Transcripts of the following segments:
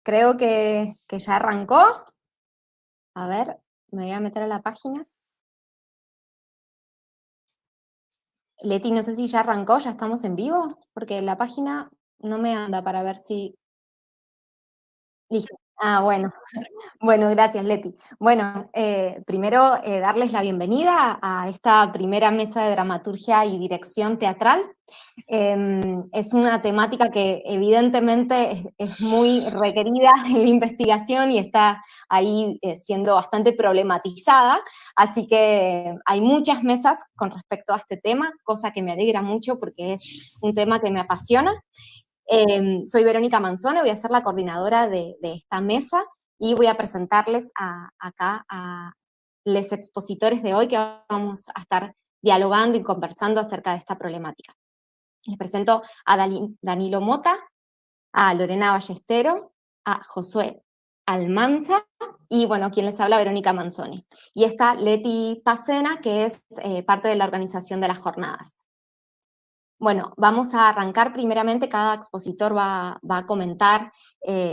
Creo que ya arrancó. A ver, me voy a meter a la página. Leti, no sé si ya arrancó, ya estamos en vivo, porque la página no me anda para ver si... Listo. Ah, bueno. Bueno, gracias, Leti. Bueno, primero darles la bienvenida a esta primera mesa de dramaturgia y dirección teatral. Es una temática que evidentemente es muy requerida en la investigación y está ahí siendo bastante problematizada, así que hay muchas mesas con respecto a este tema, cosa que me alegra mucho porque es un tema que me apasiona. Soy Verónica Manzone, voy a ser la coordinadora de esta mesa y voy a presentarles acá a los expositores de hoy que vamos a estar dialogando y conversando acerca de esta problemática. Les presento a Danilo Mota, a Lorena Ballestero, a Josué Almanza y, bueno, quien les habla, Verónica Manzone. Y está Leti Pacena, que es parte de la organización de las jornadas. Bueno, vamos a arrancar primeramente, cada expositor va a comentar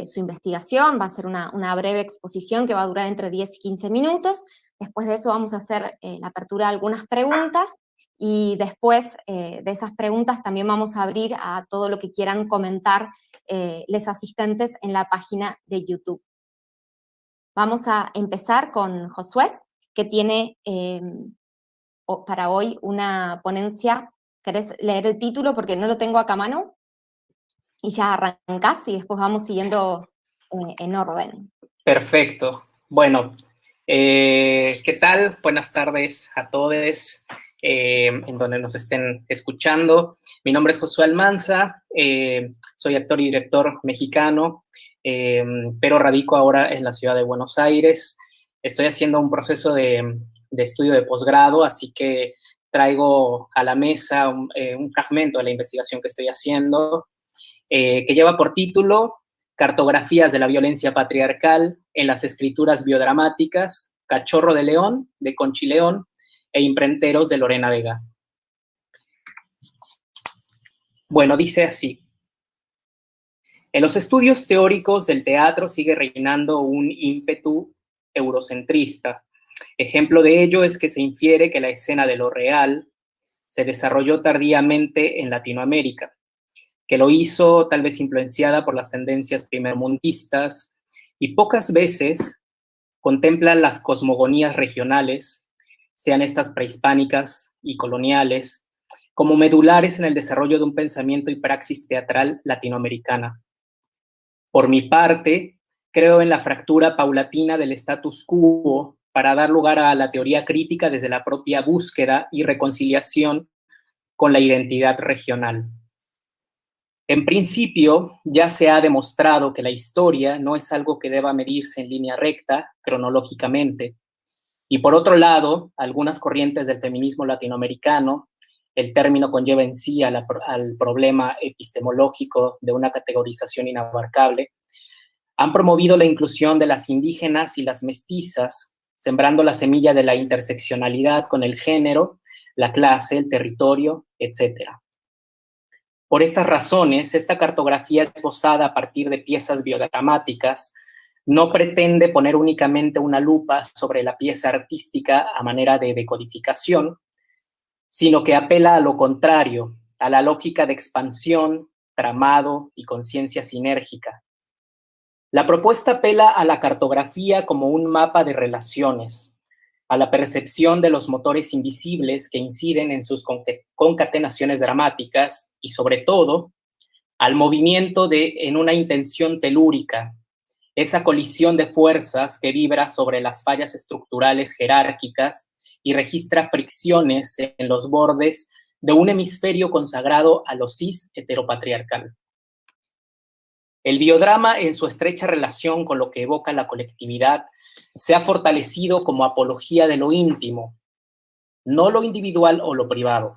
su investigación, va a hacer una breve exposición que va a durar entre 10 y 15 minutos. Después de eso vamos a hacer la apertura de algunas preguntas y después de esas preguntas también vamos a abrir a todo lo que quieran comentar los asistentes en la página de YouTube. Vamos a empezar con Josué, que tiene para hoy una ponencia. ¿Querés leer el título? Porque no lo tengo acá a mano. Y ya arrancás y después vamos siguiendo en orden. Perfecto. Bueno, ¿qué tal? Buenas tardes a todos en donde nos estén escuchando. Mi nombre es Josué Almanza, soy actor y director mexicano, pero radico ahora en la ciudad de Buenos Aires. Estoy haciendo un proceso de estudio de posgrado, así que traigo a la mesa un fragmento de la investigación que estoy haciendo, que lleva por título Cartografías de la violencia patriarcal en las escrituras biodramáticas, Cachorro de León, de Conchi León, e Imprenteros, de Lorena Vega. Bueno, dice así. En los estudios teóricos del teatro sigue reinando un ímpetu eurocentrista. Ejemplo de ello es que se infiere que la escena de lo real se desarrolló tardíamente en Latinoamérica, que lo hizo tal vez influenciada por las tendencias primermundistas y pocas veces contempla las cosmogonías regionales, sean estas prehispánicas y coloniales, como medulares en el desarrollo de un pensamiento y praxis teatral latinoamericana. Por mi parte, creo en la fractura paulatina del status quo para dar lugar a la teoría crítica desde la propia búsqueda y reconciliación con la identidad regional. En principio, ya se ha demostrado que la historia no es algo que deba medirse en línea recta, cronológicamente. Y por otro lado, algunas corrientes del feminismo latinoamericano, el término conlleva en sí al problema epistemológico de una categorización inabarcable, han promovido la inclusión de las indígenas y las mestizas, sembrando la semilla de la interseccionalidad con el género, la clase, el territorio, etc. Por estas razones, esta cartografía esbozada a partir de piezas biodramáticas no pretende poner únicamente una lupa sobre la pieza artística a manera de decodificación, sino que apela a lo contrario, a la lógica de expansión, tramado y conciencia sinérgica. La propuesta apela a la cartografía como un mapa de relaciones, a la percepción de los motores invisibles que inciden en sus concatenaciones dramáticas y, sobre todo, al movimiento en una intención telúrica, esa colisión de fuerzas que vibra sobre las fallas estructurales jerárquicas y registra fricciones en los bordes de un hemisferio consagrado a lo cis heteropatriarcal. El biodrama, en su estrecha relación con lo que evoca la colectividad, se ha fortalecido como apología de lo íntimo, no lo individual o lo privado,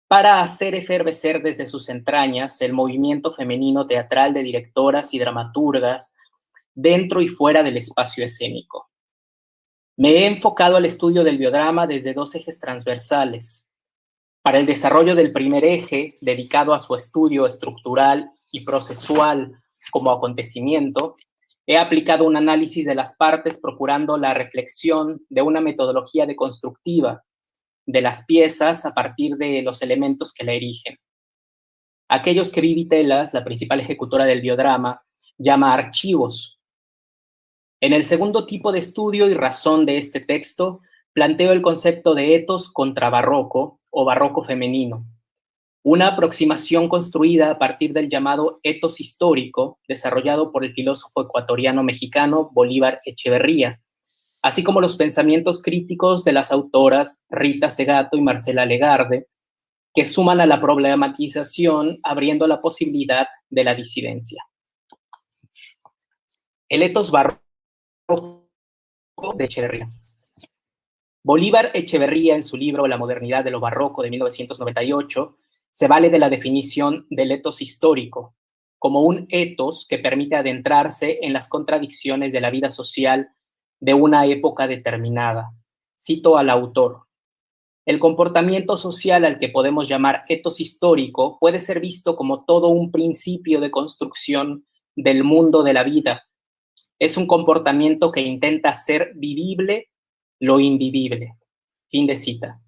para hacer efervecer desde sus entrañas el movimiento femenino teatral de directoras y dramaturgas dentro y fuera del espacio escénico. Me he enfocado al estudio del biodrama desde dos ejes transversales. Para el desarrollo del primer eje, dedicado a su estudio estructural y procesual como acontecimiento, he aplicado un análisis de las partes procurando la reflexión de una metodología deconstructiva de las piezas a partir de los elementos que la erigen. Aquellos que Vivi Telas, la principal ejecutora del biodrama, llama archivos. En el segundo tipo de estudio y razón de este texto, planteo el concepto de etos contra barroco o barroco femenino, una aproximación construida a partir del llamado etos histórico, desarrollado por el filósofo ecuatoriano-mexicano Bolívar Echeverría, así como los pensamientos críticos de las autoras Rita Segato y Marcela Legarde, que suman a la problematización abriendo la posibilidad de la disidencia. El etos barroco de Echeverría. Bolívar Echeverría, en su libro La modernidad de lo barroco de 1998, se vale de la definición del etos histórico como un etos que permite adentrarse en las contradicciones de la vida social de una época determinada. Cito al autor: el comportamiento social al que podemos llamar etos histórico puede ser visto como todo un principio de construcción del mundo de la vida. Es un comportamiento que intenta hacer vivible lo invivible. Fin de cita.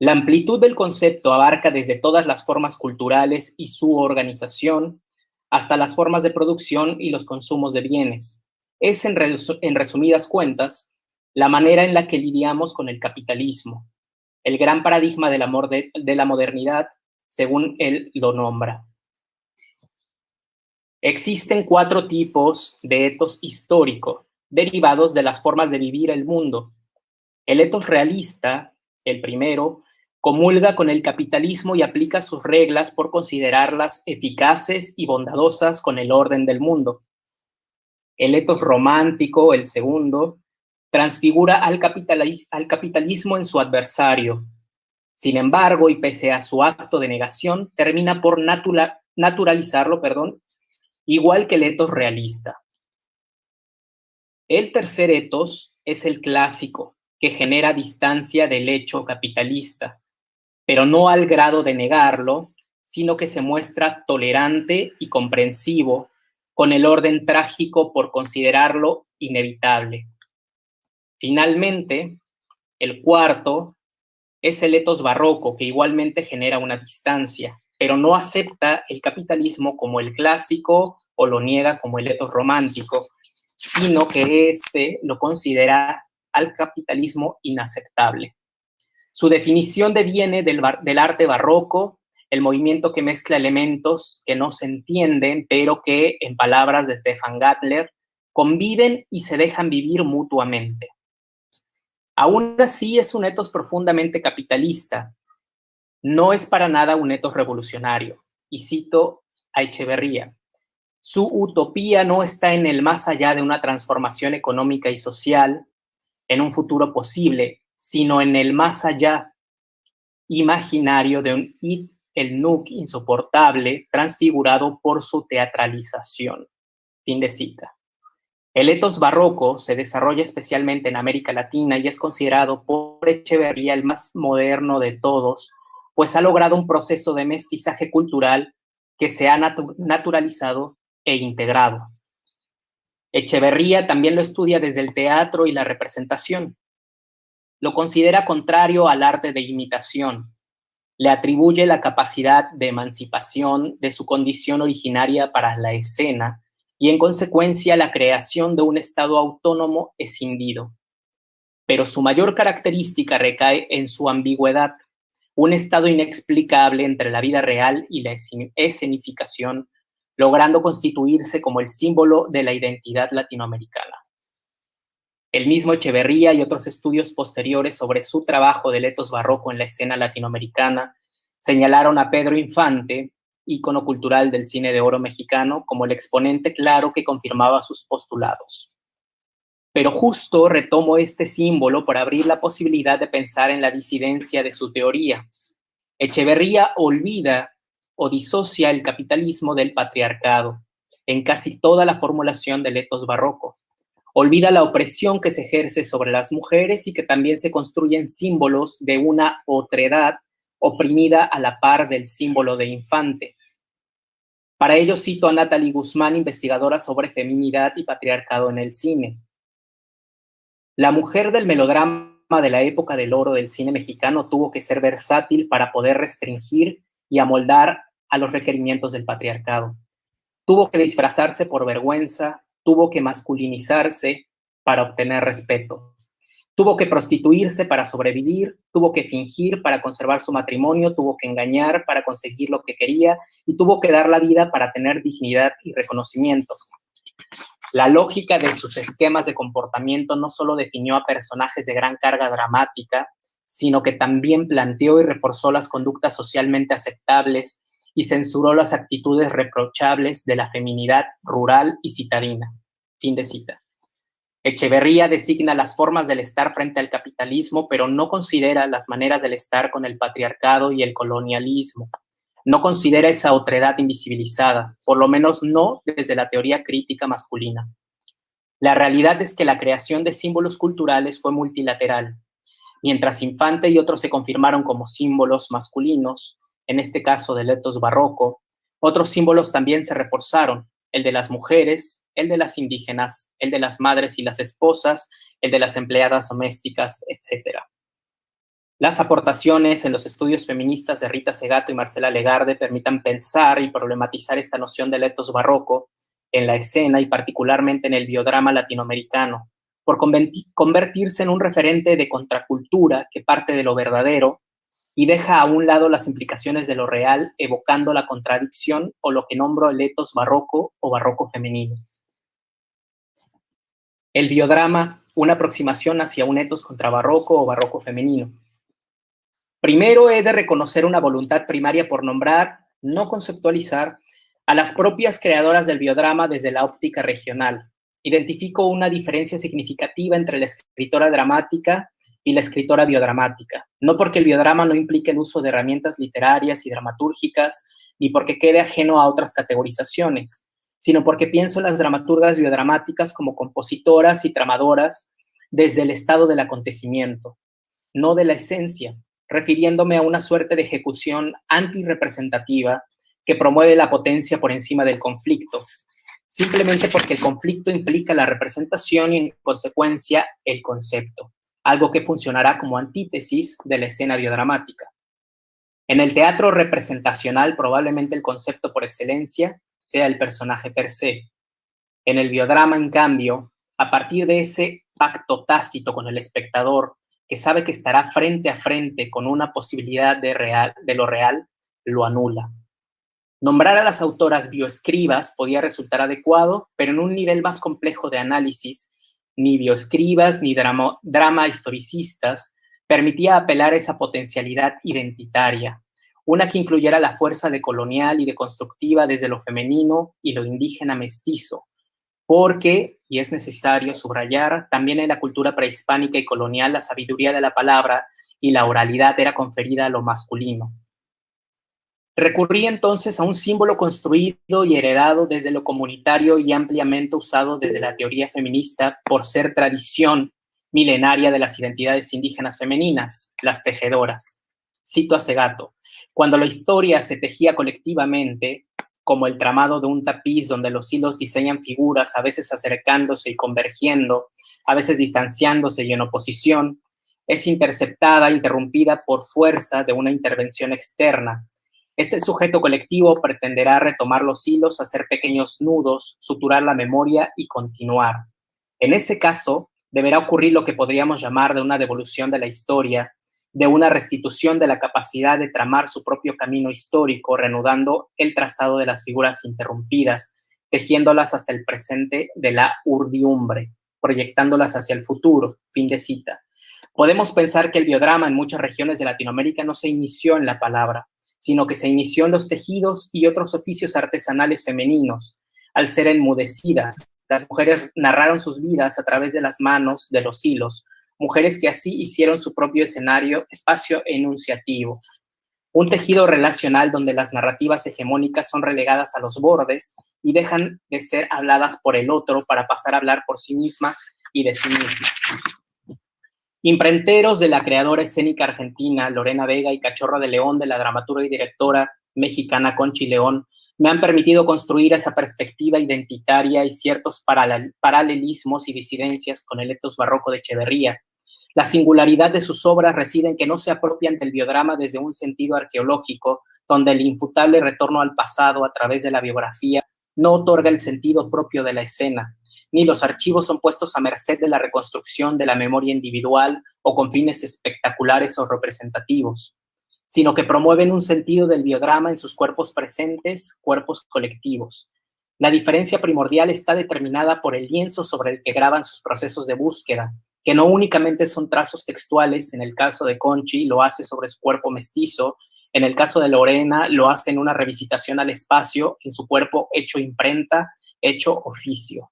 La amplitud del concepto abarca desde todas las formas culturales y su organización hasta las formas de producción y los consumos de bienes. Es, en resumidas cuentas, la manera en la que lidiamos con el capitalismo, el gran paradigma del amor de la modernidad, según él lo nombra. Existen 4 tipos de etos histórico, derivados de las formas de vivir el mundo. El etos realista, el primero, comulga con el capitalismo y aplica sus reglas por considerarlas eficaces y bondadosas con el orden del mundo. El etos romántico, el segundo, transfigura al capitalismo en su adversario. Sin embargo, y pese a su acto de negación, termina por naturalizarlo, igual que el etos realista. El tercer etos es el clásico, que genera distancia del hecho capitalista, pero no al grado de negarlo, sino que se muestra tolerante y comprensivo con el orden trágico por considerarlo inevitable. Finalmente, el cuarto es el etos barroco, que igualmente genera una distancia, pero no acepta el capitalismo como el clásico o lo niega como el etos romántico, sino que éste lo considera al capitalismo inaceptable. Su definición deviene del arte barroco, el movimiento que mezcla elementos que no se entienden, pero que, en palabras de Stefan Gatler, conviven y se dejan vivir mutuamente. Aún así, es un etos profundamente capitalista. No es para nada un etos revolucionario. Y cito a Echeverría: su utopía no está en el más allá de una transformación económica y social, en un futuro posible, sino en el más allá imaginario de un id el nunc insoportable transfigurado por su teatralización. Fin de cita. El etos barroco se desarrolla especialmente en América Latina y es considerado por Echeverría el más moderno de todos, pues ha logrado un proceso de mestizaje cultural que se ha naturalizado e integrado. Echeverría también lo estudia desde el teatro y la representación. Lo considera contrario al arte de imitación. Le atribuye la capacidad de emancipación de su condición originaria para la escena y, en consecuencia, la creación de un estado autónomo escindido. Pero su mayor característica recae en su ambigüedad, un estado inexplicable entre la vida real y la escenificación, logrando constituirse como el símbolo de la identidad latinoamericana. El mismo Echeverría y otros estudios posteriores sobre su trabajo del etos barroco en la escena latinoamericana señalaron a Pedro Infante, ícono cultural del cine de oro mexicano, como el exponente claro que confirmaba sus postulados. Pero justo retomo este símbolo para abrir la posibilidad de pensar en la disidencia de su teoría. Echeverría olvida o disocia el capitalismo del patriarcado en casi toda la formulación del etos barroco. Olvida la opresión que se ejerce sobre las mujeres y que también se construyen símbolos de una otredad oprimida a la par del símbolo de infante. Para ello cito a Natalie Guzmán, investigadora sobre feminidad y patriarcado en el cine. La mujer del melodrama de la época del oro del cine mexicano tuvo que ser versátil para poder restringir y amoldar a los requerimientos del patriarcado. Tuvo que disfrazarse por vergüenza, tuvo que masculinizarse para obtener respeto. Tuvo que prostituirse para sobrevivir, tuvo que fingir para conservar su matrimonio, tuvo que engañar para conseguir lo que quería y tuvo que dar la vida para tener dignidad y reconocimiento. La lógica de sus esquemas de comportamiento no solo definió a personajes de gran carga dramática, sino que también planteó y reforzó las conductas socialmente aceptables y censuró las actitudes reprochables de la feminidad rural y citadina. Fin de cita. Echeverría designa las formas del estar frente al capitalismo, pero no considera las maneras del estar con el patriarcado y el colonialismo. No considera esa otredad invisibilizada, por lo menos no desde la teoría crítica masculina. La realidad es que la creación de símbolos culturales fue multilateral. Mientras Infante y otros se confirmaron como símbolos masculinos, en este caso del etos barroco, otros símbolos también se reforzaron, el de las mujeres, el de las indígenas, el de las madres y las esposas, el de las empleadas domésticas, etc. Las aportaciones en los estudios feministas de Rita Segato y Marcela Legarde permitan pensar y problematizar esta noción del etos barroco en la escena y particularmente en el biodrama latinoamericano, por convertirse en un referente de contracultura que parte de lo verdadero y deja a un lado las implicaciones de lo real, evocando la contradicción o lo que nombro el etos barroco o barroco femenino. El biodrama, una aproximación hacia un etos contrabarroco o barroco femenino. Primero he de reconocer una voluntad primaria por nombrar, no conceptualizar, a las propias creadoras del biodrama desde la óptica regional. Identifico una diferencia significativa entre la escritora dramática y la escritora biodramática, no porque el biodrama no implique el uso de herramientas literarias y dramatúrgicas, ni porque quede ajeno a otras categorizaciones, sino porque pienso en las dramaturgas biodramáticas como compositoras y tramadoras desde el estado del acontecimiento, no de la esencia, refiriéndome a una suerte de ejecución antirrepresentativa que promueve la potencia por encima del conflicto, simplemente porque el conflicto implica la representación y, en consecuencia, el concepto, algo que funcionará como antítesis de la escena biodramática. En el teatro representacional, probablemente el concepto por excelencia sea el personaje per se. En el biodrama, en cambio, a partir de ese pacto tácito con el espectador, que sabe que estará frente a frente con una posibilidad de lo real, lo anula. Nombrar a las autoras bioescribas podía resultar adecuado, pero en un nivel más complejo de análisis, ni bioescribas ni drama historicistas permitía apelar a esa potencialidad identitaria, una que incluyera la fuerza decolonial y deconstructiva desde lo femenino y lo indígena mestizo, porque, y es necesario subrayar, también en la cultura prehispánica y colonial la sabiduría de la palabra y la oralidad era conferida a lo masculino. Recurrí entonces a un símbolo construido y heredado desde lo comunitario y ampliamente usado desde la teoría feminista por ser tradición milenaria de las identidades indígenas femeninas, las tejedoras. Cito a Segato: cuando la historia se tejía colectivamente, como el tramado de un tapiz donde los hilos diseñan figuras, a veces acercándose y convergiendo, a veces distanciándose y en oposición, es interceptada, interrumpida por fuerza de una intervención externa. Este sujeto colectivo pretenderá retomar los hilos, hacer pequeños nudos, suturar la memoria y continuar. En ese caso, deberá ocurrir lo que podríamos llamar de una devolución de la historia, de una restitución de la capacidad de tramar su propio camino histórico, reanudando el trazado de las figuras interrumpidas, tejiéndolas hasta el presente de la urdiumbre, proyectándolas hacia el futuro. Fin de cita. Podemos pensar que el biodrama en muchas regiones de Latinoamérica no se inició en la palabra, sino que se inició en los tejidos y otros oficios artesanales femeninos. Al ser enmudecidas, las mujeres narraron sus vidas a través de las manos, de los hilos, mujeres que así hicieron su propio escenario, espacio enunciativo. Un tejido relacional donde las narrativas hegemónicas son relegadas a los bordes y dejan de ser habladas por el otro para pasar a hablar por sí mismas y de sí mismas. Imprenteros de la creadora escénica argentina Lorena Vega y Cachorro de León de la dramaturga y directora mexicana Conchi León me han permitido construir esa perspectiva identitaria y ciertos paralelismos y disidencias con el etos barroco de Echeverría. La singularidad de sus obras reside en que no se apropian del biodrama desde un sentido arqueológico, donde el infutable retorno al pasado a través de la biografía no otorga el sentido propio de la escena, ni los archivos son puestos a merced de la reconstrucción de la memoria individual o con fines espectaculares o representativos, sino que promueven un sentido del biodrama en sus cuerpos presentes, cuerpos colectivos. La diferencia primordial está determinada por el lienzo sobre el que graban sus procesos de búsqueda, que no únicamente son trazos textuales, en el caso de Conchi lo hace sobre su cuerpo mestizo, en el caso de Lorena lo hace en una revisitación al espacio, en su cuerpo hecho imprenta, hecho oficio.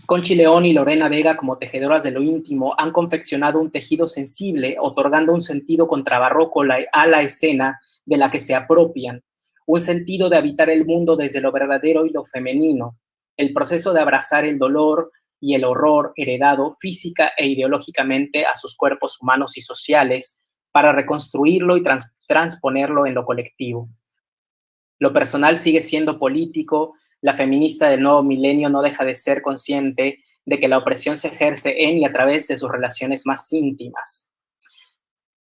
Conchi León y Lorena Vega, como tejedoras de lo íntimo, han confeccionado un tejido sensible, otorgando un sentido contrabarroco a la escena de la que se apropian, un sentido de habitar el mundo desde lo verdadero y lo femenino, el proceso de abrazar el dolor y el horror heredado física e ideológicamente a sus cuerpos humanos y sociales para reconstruirlo y transponerlo en lo colectivo. Lo personal sigue siendo político. La feminista del nuevo milenio no deja de ser consciente de que la opresión se ejerce en y a través de sus relaciones más íntimas.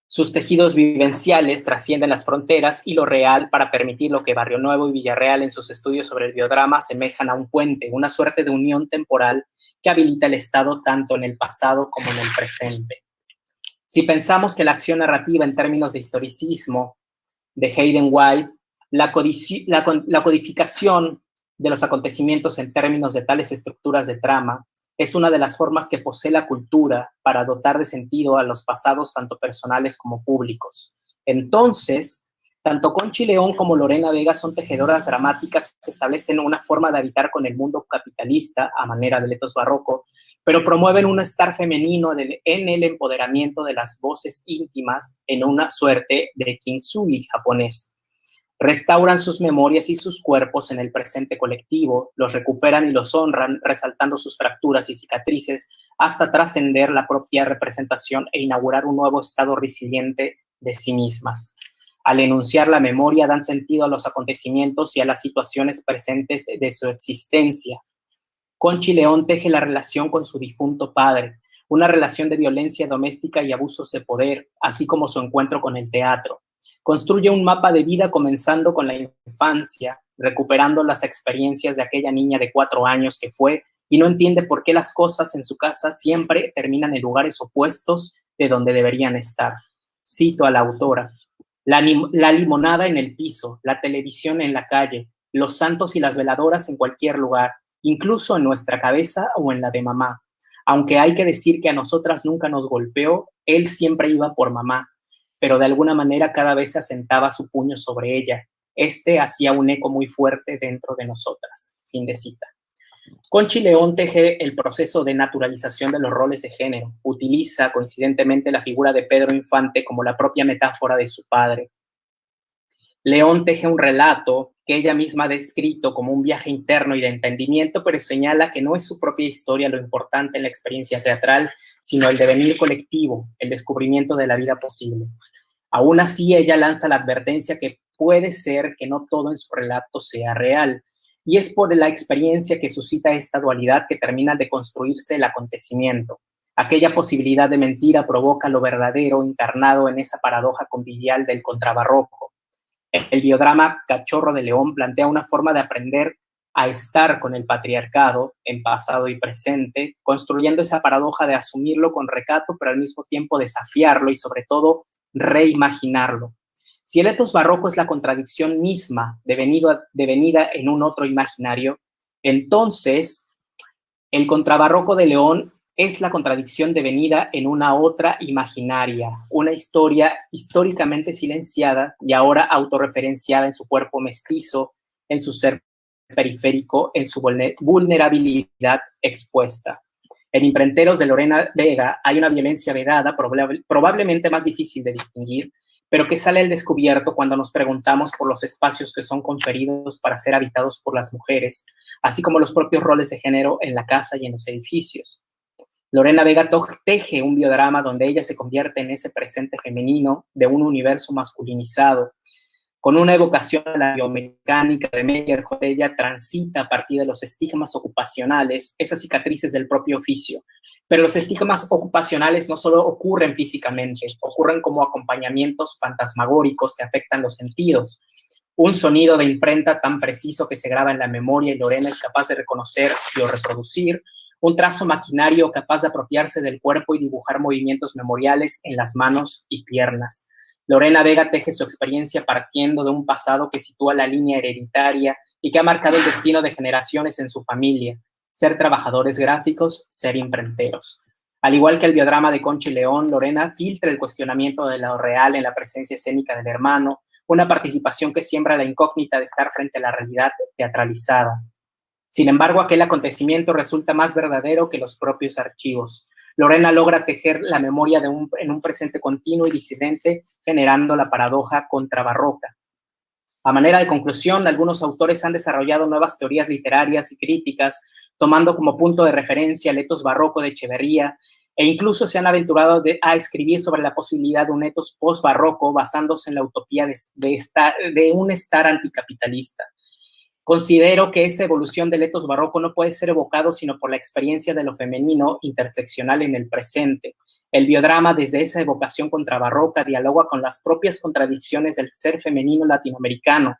Sus tejidos vivenciales trascienden las fronteras y lo real para permitir lo que Barrio Nuevo y Villarreal en sus estudios sobre el biodrama asemejan a un puente, una suerte de unión temporal que habilita el Estado tanto en el pasado como en el presente. Si pensamos que la acción narrativa en términos de historicismo de Hayden White, la codificación de los acontecimientos en términos de tales estructuras de trama es una de las formas que posee la cultura para dotar de sentido a los pasados tanto personales como públicos. Entonces, tanto Conchi León como Lorena Vega son tejedoras dramáticas que establecen una forma de habitar con el mundo capitalista a manera del etos barroco, pero promueven un estar femenino en el empoderamiento de las voces íntimas en una suerte de kintsugi japonés. Restauran sus memorias y sus cuerpos en el presente colectivo, los recuperan y los honran, resaltando sus fracturas y cicatrices hasta trascender la propia representación e inaugurar un nuevo estado resiliente de sí mismas. Al enunciar la memoria dan sentido a los acontecimientos y a las situaciones presentes de su existencia. Conchi León teje la relación con su difunto padre, una relación de violencia doméstica y abusos de poder, así como su encuentro con el teatro. Construye un mapa de vida comenzando con la infancia, recuperando las experiencias de aquella niña de 4 años que fue y no entiende por qué las cosas en su casa siempre terminan en lugares opuestos de donde deberían estar. Cito a la autora: la limonada en el piso, la televisión en la calle, los santos y las veladoras en cualquier lugar, incluso en nuestra cabeza o en la de mamá. Aunque hay que decir que a nosotras nunca nos golpeó, él siempre iba por mamá, pero de alguna manera cada vez se asentaba su puño sobre ella. Hacía un eco muy fuerte dentro de nosotras. Fin de cita. Conchi León teje el proceso de naturalización de los roles de género. Utiliza, coincidentemente, la figura de Pedro Infante como la propia metáfora de su padre. León teje un relato que ella misma ha descrito como un viaje interno y de entendimiento, pero señala que no es su propia historia lo importante en la experiencia teatral, sino el devenir colectivo, el descubrimiento de la vida posible. Aún así, ella lanza la advertencia que puede ser que no todo en su relato sea real, y es por la experiencia que suscita esta dualidad que termina de construirse el acontecimiento. Aquella posibilidad de mentira provoca lo verdadero encarnado en esa paradoja convivial del contrabarroco. El biodrama Cachorro de León plantea una forma de aprender a estar con el patriarcado en pasado y presente, construyendo esa paradoja de asumirlo con recato, pero al mismo tiempo desafiarlo y sobre todo reimaginarlo. Si el etos barroco es la contradicción misma devenida en un otro imaginario, entonces el contrabarroco de León es la contradicción devenida en una otra imaginaria, una historia históricamente silenciada y ahora autorreferenciada en su cuerpo mestizo, en su ser periférico, en su vulnerabilidad expuesta. En Imprenteros de Lorena Vega hay una violencia vedada, probablemente más difícil de distinguir, pero que sale al descubierto cuando nos preguntamos por los espacios que son conferidos para ser habitados por las mujeres, así como los propios roles de género en la casa y en los edificios. Lorena Vega teje un biodrama donde ella se convierte en ese presente femenino de un universo masculinizado, Con una evocación a la biomecánica de Meyerhold, ella transita a partir de los estigmas ocupacionales, esas cicatrices del propio oficio. Pero los estigmas ocupacionales no solo ocurren físicamente, ocurren como acompañamientos fantasmagóricos que afectan los sentidos. Un sonido de imprenta tan preciso que se graba en la memoria y Lorena es capaz de reconocer y o reproducir, un trazo maquinario capaz de apropiarse del cuerpo y dibujar movimientos memoriales en las manos y piernas. Lorena Vega teje su experiencia partiendo de un pasado que sitúa la línea hereditaria y que ha marcado el destino de generaciones en su familia: ser trabajadores gráficos, ser imprenteros. Al igual que el biodrama de Concha y León, Lorena filtra el cuestionamiento de lo real en la presencia escénica del hermano, una participación que siembra la incógnita de estar frente a la realidad teatralizada. Sin embargo, aquel acontecimiento resulta más verdadero que los propios archivos. Lorena logra tejer la memoria en un presente continuo y disidente, generando la paradoja contrabarroca. A manera de conclusión, algunos autores han desarrollado nuevas teorías literarias y críticas, tomando como punto de referencia el etos barroco de Echeverría, e incluso se han aventurado a escribir sobre la posibilidad de un etos post-barroco basándose en la utopía de un estar anticapitalista. Considero que esa evolución del etos barroco no puede ser evocado sino por la experiencia de lo femenino interseccional en el presente. El biodrama, desde esa evocación contrabarroca, dialoga con las propias contradicciones del ser femenino latinoamericano.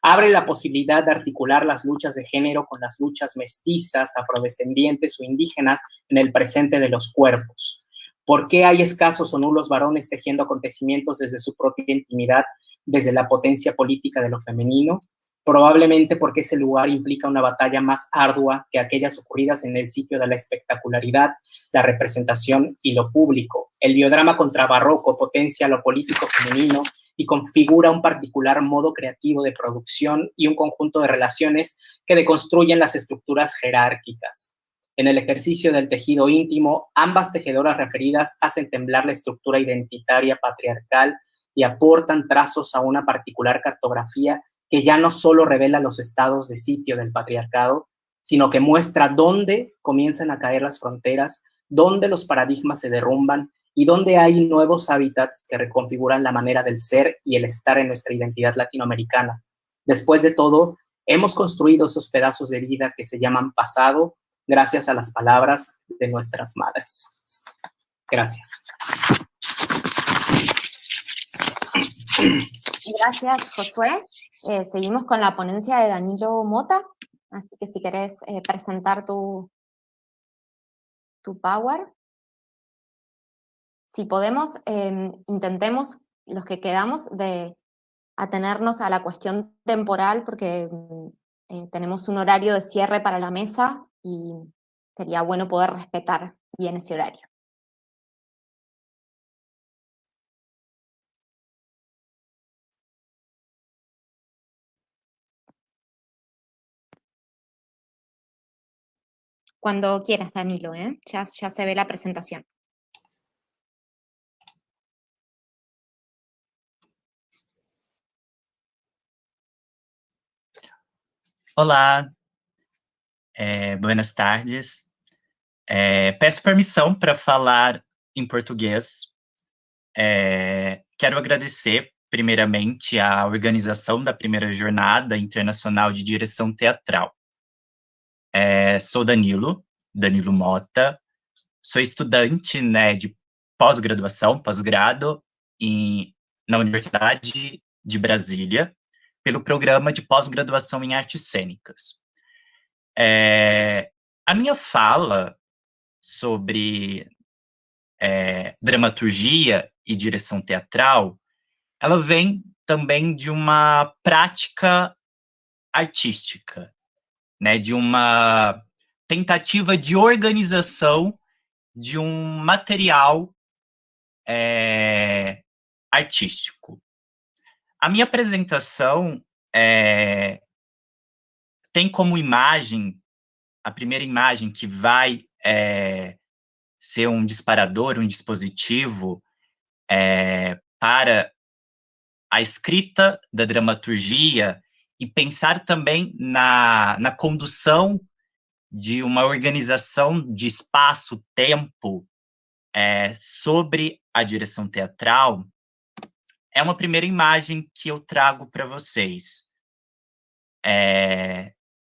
Abre la posibilidad de articular las luchas de género con las luchas mestizas, afrodescendientes o indígenas en el presente de los cuerpos. ¿Por qué hay escasos o nulos varones tejiendo acontecimientos desde su propia intimidad, desde la potencia política de lo femenino? Probablemente porque ese lugar implica una batalla más ardua que aquellas ocurridas en el sitio de la espectacularidad, la representación y lo público. El biodrama contrabarroco potencia lo político femenino y configura un particular modo creativo de producción y un conjunto de relaciones que deconstruyen las estructuras jerárquicas. En el ejercicio del tejido íntimo, ambas tejedoras referidas hacen temblar la estructura identitaria patriarcal y aportan trazos a una particular cartografía que ya no solo revela los estados de sitio del patriarcado, sino que muestra dónde comienzan a caer las fronteras, dónde los paradigmas se derrumban y dónde hay nuevos hábitats que reconfiguran la manera del ser y el estar en nuestra identidad latinoamericana. Después de todo, hemos construido esos pedazos de vida que se llaman pasado gracias a las palabras de nuestras madres. Gracias. Gracias, Josué. Seguimos con la ponencia de Danilo Mota, así que si querés presentar tu Power. Si podemos, intentemos, los que quedamos, de atenernos a la cuestión temporal, porque tenemos un horario de cierre para la mesa y sería bueno poder respetar bien ese horario. Cuando quieras, Danilo, ya se ve la presentación. Olá, buenas tardes. Peço permissão para falar em português. Quero agradecer, primeiramente, a organização da primeira Jornada Internacional de Direção Teatral. Sou Danilo Mota, sou estudante, né, de pós-graduação, pós-grado, na Universidade de Brasília, pelo programa de pós-graduação em artes cênicas. A minha fala sobre dramaturgia e direção teatral, ela vem também de uma prática artística, né, de uma tentativa de organização de um material artístico. A minha apresentação tem como imagem, a primeira imagem que vai ser um disparador, um dispositivo para a escrita da dramaturgia e pensar também na condução de uma organização de espaço-tempo sobre a direção teatral, é uma primeira imagem que eu trago para vocês.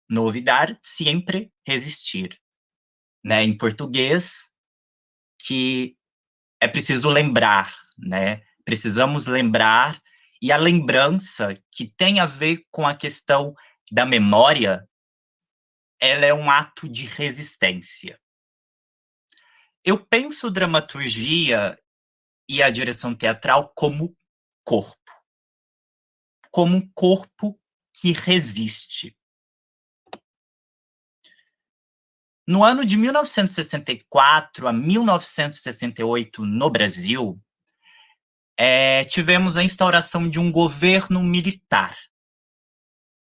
No olvidar, sempre resistir. Né? Em português, que é preciso lembrar, né? Precisamos lembrar, e a lembrança, que tem a ver com a questão da memória, ela é um ato de resistência. Eu penso dramaturgia e a direção teatral como um corpo que resiste. No ano de 1964 a 1968, no Brasil, tivemos a instauração de um governo militar,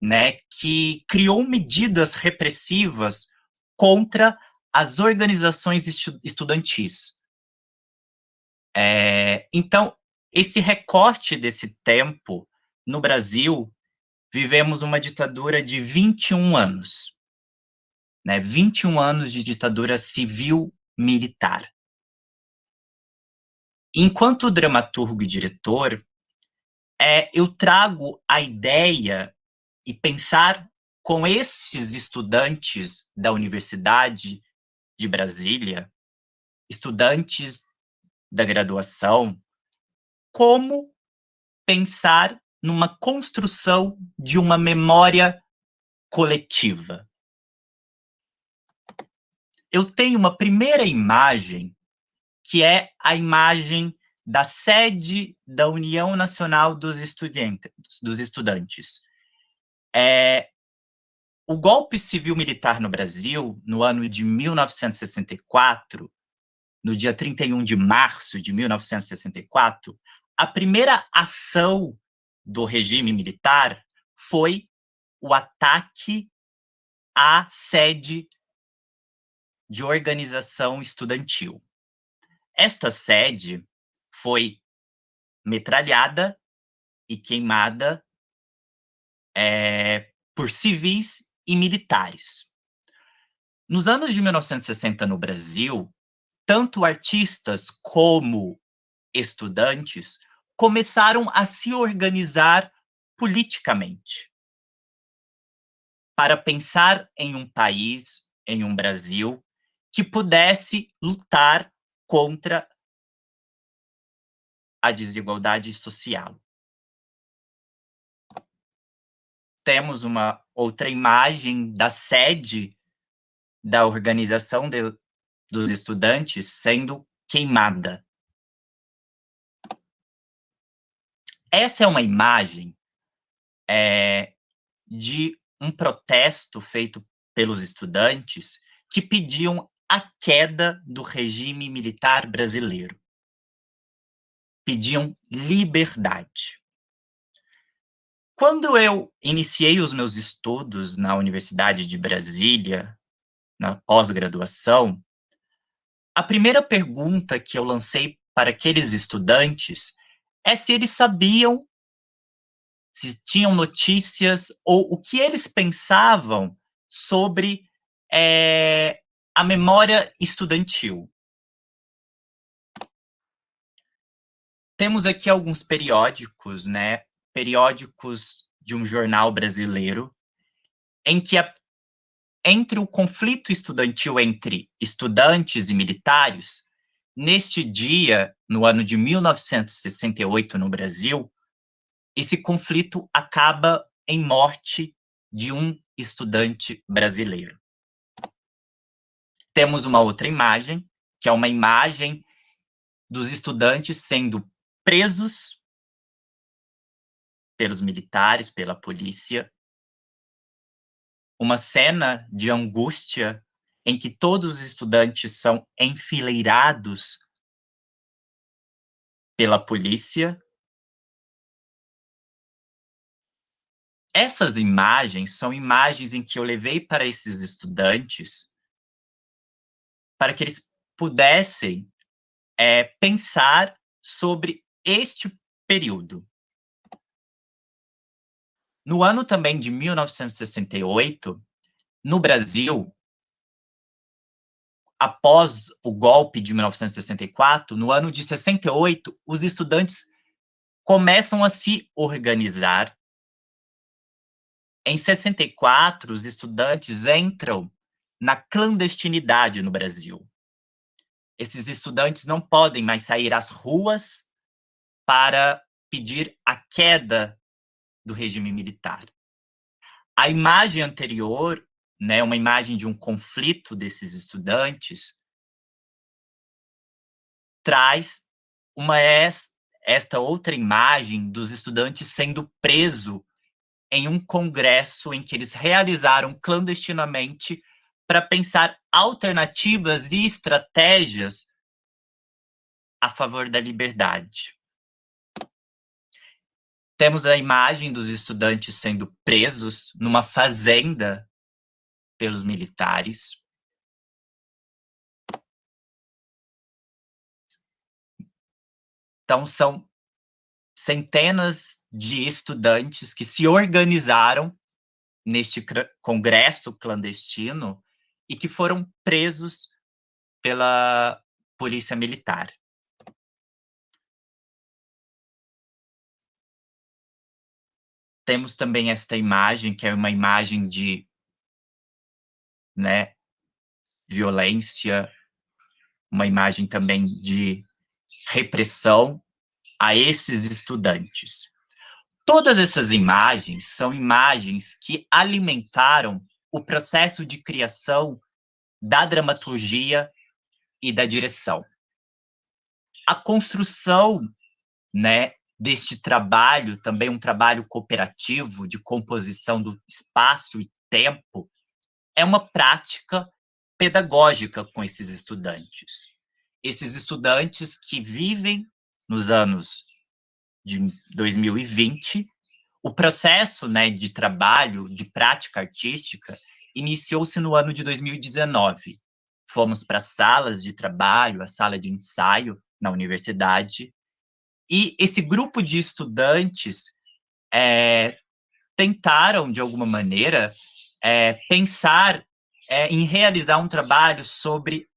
né, que criou medidas repressivas contra as organizações estudantis. Então, esse recorte desse tempo, no Brasil, vivemos uma ditadura de 21 anos, né, 21 anos de ditadura civil-militar. Enquanto dramaturgo e diretor, eu trago a ideia e pensar com esses estudantes da Universidade de Brasília, estudantes da graduação, como pensar numa construção de uma memória coletiva. Eu tenho uma primeira imagem, que é a imagem da sede da União Nacional dos Estudantes. O golpe civil-militar no Brasil, no ano de 1964, no dia 31 de março de 1964, a primeira ação do regime militar foi o ataque à sede de organização estudantil. Esta sede foi metralhada e queimada por civis e militares. Nos anos de 1960 no Brasil, tanto artistas como estudantes começaram a se organizar politicamente para pensar em um país, em um Brasil, que pudesse lutar contra a desigualdade social. Temos uma outra imagem da sede da organização dos estudantes sendo queimada. Essa é uma imagem de um protesto feito pelos estudantes que pediam a queda do regime militar brasileiro. Pediam liberdade. Quando eu iniciei os meus estudos na Universidade de Brasília, na pós-graduação, a primeira pergunta que eu lancei para aqueles estudantes é se eles sabiam, se tinham notícias ou o que eles pensavam sobre a memória estudantil. Temos aqui alguns periódicos, né? Periódicos de um jornal brasileiro, em que entre o conflito estudantil entre estudantes e militares, neste dia, no ano de 1968, no Brasil, esse conflito acaba em morte de um estudante brasileiro. Temos uma outra imagem, que é uma imagem dos estudantes sendo presos pelos militares, pela polícia. Uma cena de angústia em que todos os estudantes são enfileirados pela polícia. Essas imagens são imagens em que eu levei para esses estudantes para que eles pudessem pensar sobre este período. No ano também de 1968, no Brasil, após o golpe de 1964, no ano de 68, os estudantes começam a se organizar. Em 64, os estudantes entram na clandestinidade no Brasil. Esses estudantes não podem mais sair às ruas para pedir a queda do regime militar. A imagem anterior, né, uma imagem de um conflito desses estudantes, traz esta outra imagem dos estudantes sendo presos em um congresso em que eles realizaram clandestinamente para pensar alternativas e estratégias a favor da liberdade. Temos a imagem dos estudantes sendo presos numa fazenda pelos militares. Então, são centenas de estudantes que se organizaram neste congresso clandestino e que foram presos pela polícia militar. Temos também esta imagem, que é uma imagem de, né, violência, uma imagem também de repressão a esses estudantes. Todas essas imagens são imagens que alimentaram o processo de criação da dramaturgia e da direção. A construção, né, deste trabalho, também um trabalho cooperativo de composição do espaço e tempo, é uma prática pedagógica com esses estudantes. Esses estudantes que vivem nos anos de 2020, o processo, né, de trabalho, de prática artística, iniciou-se no ano de 2019. Fomos para salas de trabalho, a sala de ensaio na universidade, e esse grupo de estudantes tentaram, de alguma maneira, pensar em realizar um trabalho sobre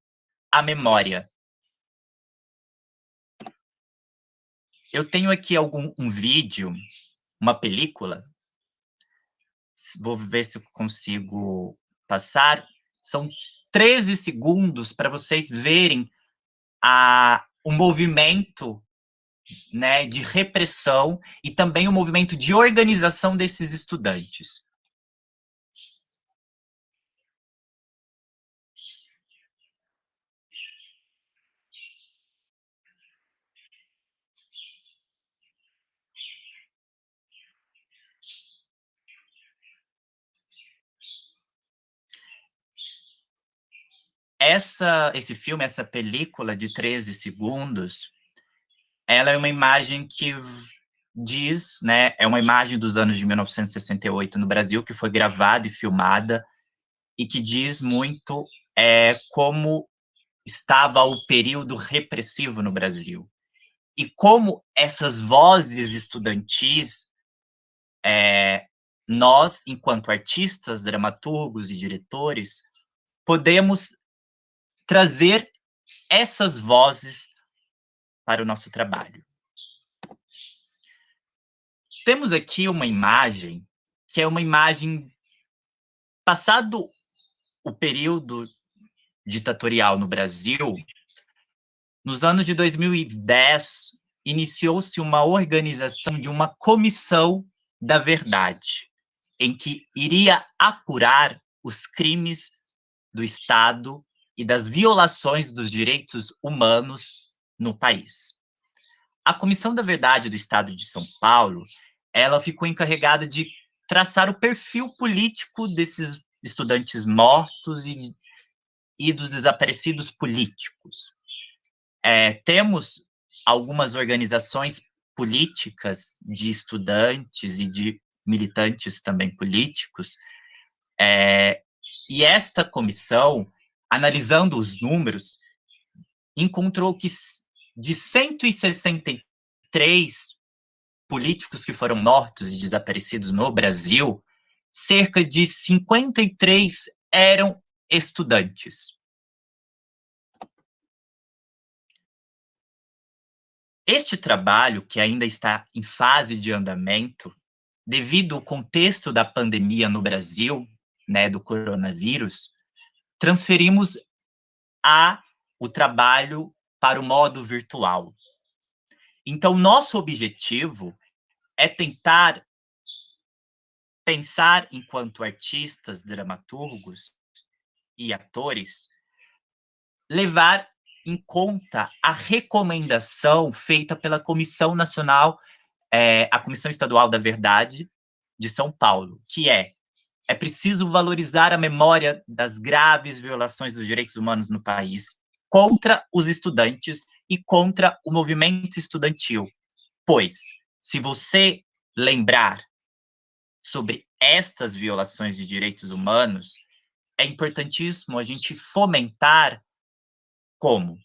a memória. Eu tenho aqui um vídeo, uma película, vou ver se eu consigo passar, são 13 segundos para vocês verem o movimento, né, de repressão e também o movimento de organização desses estudantes. Esse filme, essa película de 13 segundos, ela é uma imagem que diz, né, é uma imagem dos anos de 1968 no Brasil, que foi gravada e filmada, e que diz muito como estava o período repressivo no Brasil. E como essas vozes estudantis, nós, enquanto artistas, dramaturgos e diretores, podemos trazer essas vozes para o nosso trabalho. Temos aqui uma imagem, que é uma imagem passado o período ditatorial no Brasil, nos anos de 2010, iniciou-se uma organização de uma comissão da verdade, em que iria apurar os crimes do Estado e das violações dos direitos humanos no país. A Comissão da Verdade do Estado de São Paulo, ela ficou encarregada de traçar o perfil político desses estudantes mortos e dos desaparecidos políticos. Temos algumas organizações políticas de estudantes e de militantes também políticos, e esta comissão, analisando os números, encontrou que de 163 políticos que foram mortos e desaparecidos no Brasil, cerca de 53 eram estudantes. Este trabalho, que ainda está em fase de andamento, devido ao contexto da pandemia no Brasil, né, do coronavírus, transferimos o trabalho para o modo virtual. Então, nosso objetivo é tentar pensar enquanto artistas, dramaturgos e atores, levar em conta a recomendação feita pela Comissão Nacional, a Comissão Estadual da Verdade de São Paulo, que é preciso valorizar a memória das graves violações dos direitos humanos no país contra os estudantes e contra o movimento estudantil. Pois, se você lembrar sobre estas violações de direitos humanos, é importantíssimo a gente fomentar como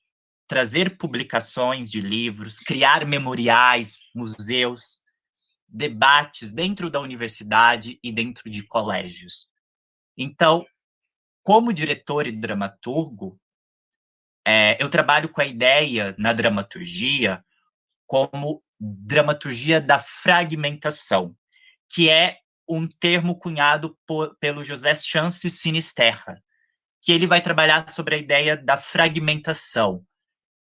trazer publicações de livros, criar memoriais, museus, debates dentro da universidade e dentro de colégios. Então, como diretor e dramaturgo, eu trabalho com a ideia na dramaturgia como dramaturgia da fragmentação, que é um termo cunhado pelo José Chance Sinisterra, que ele vai trabalhar sobre a ideia da fragmentação,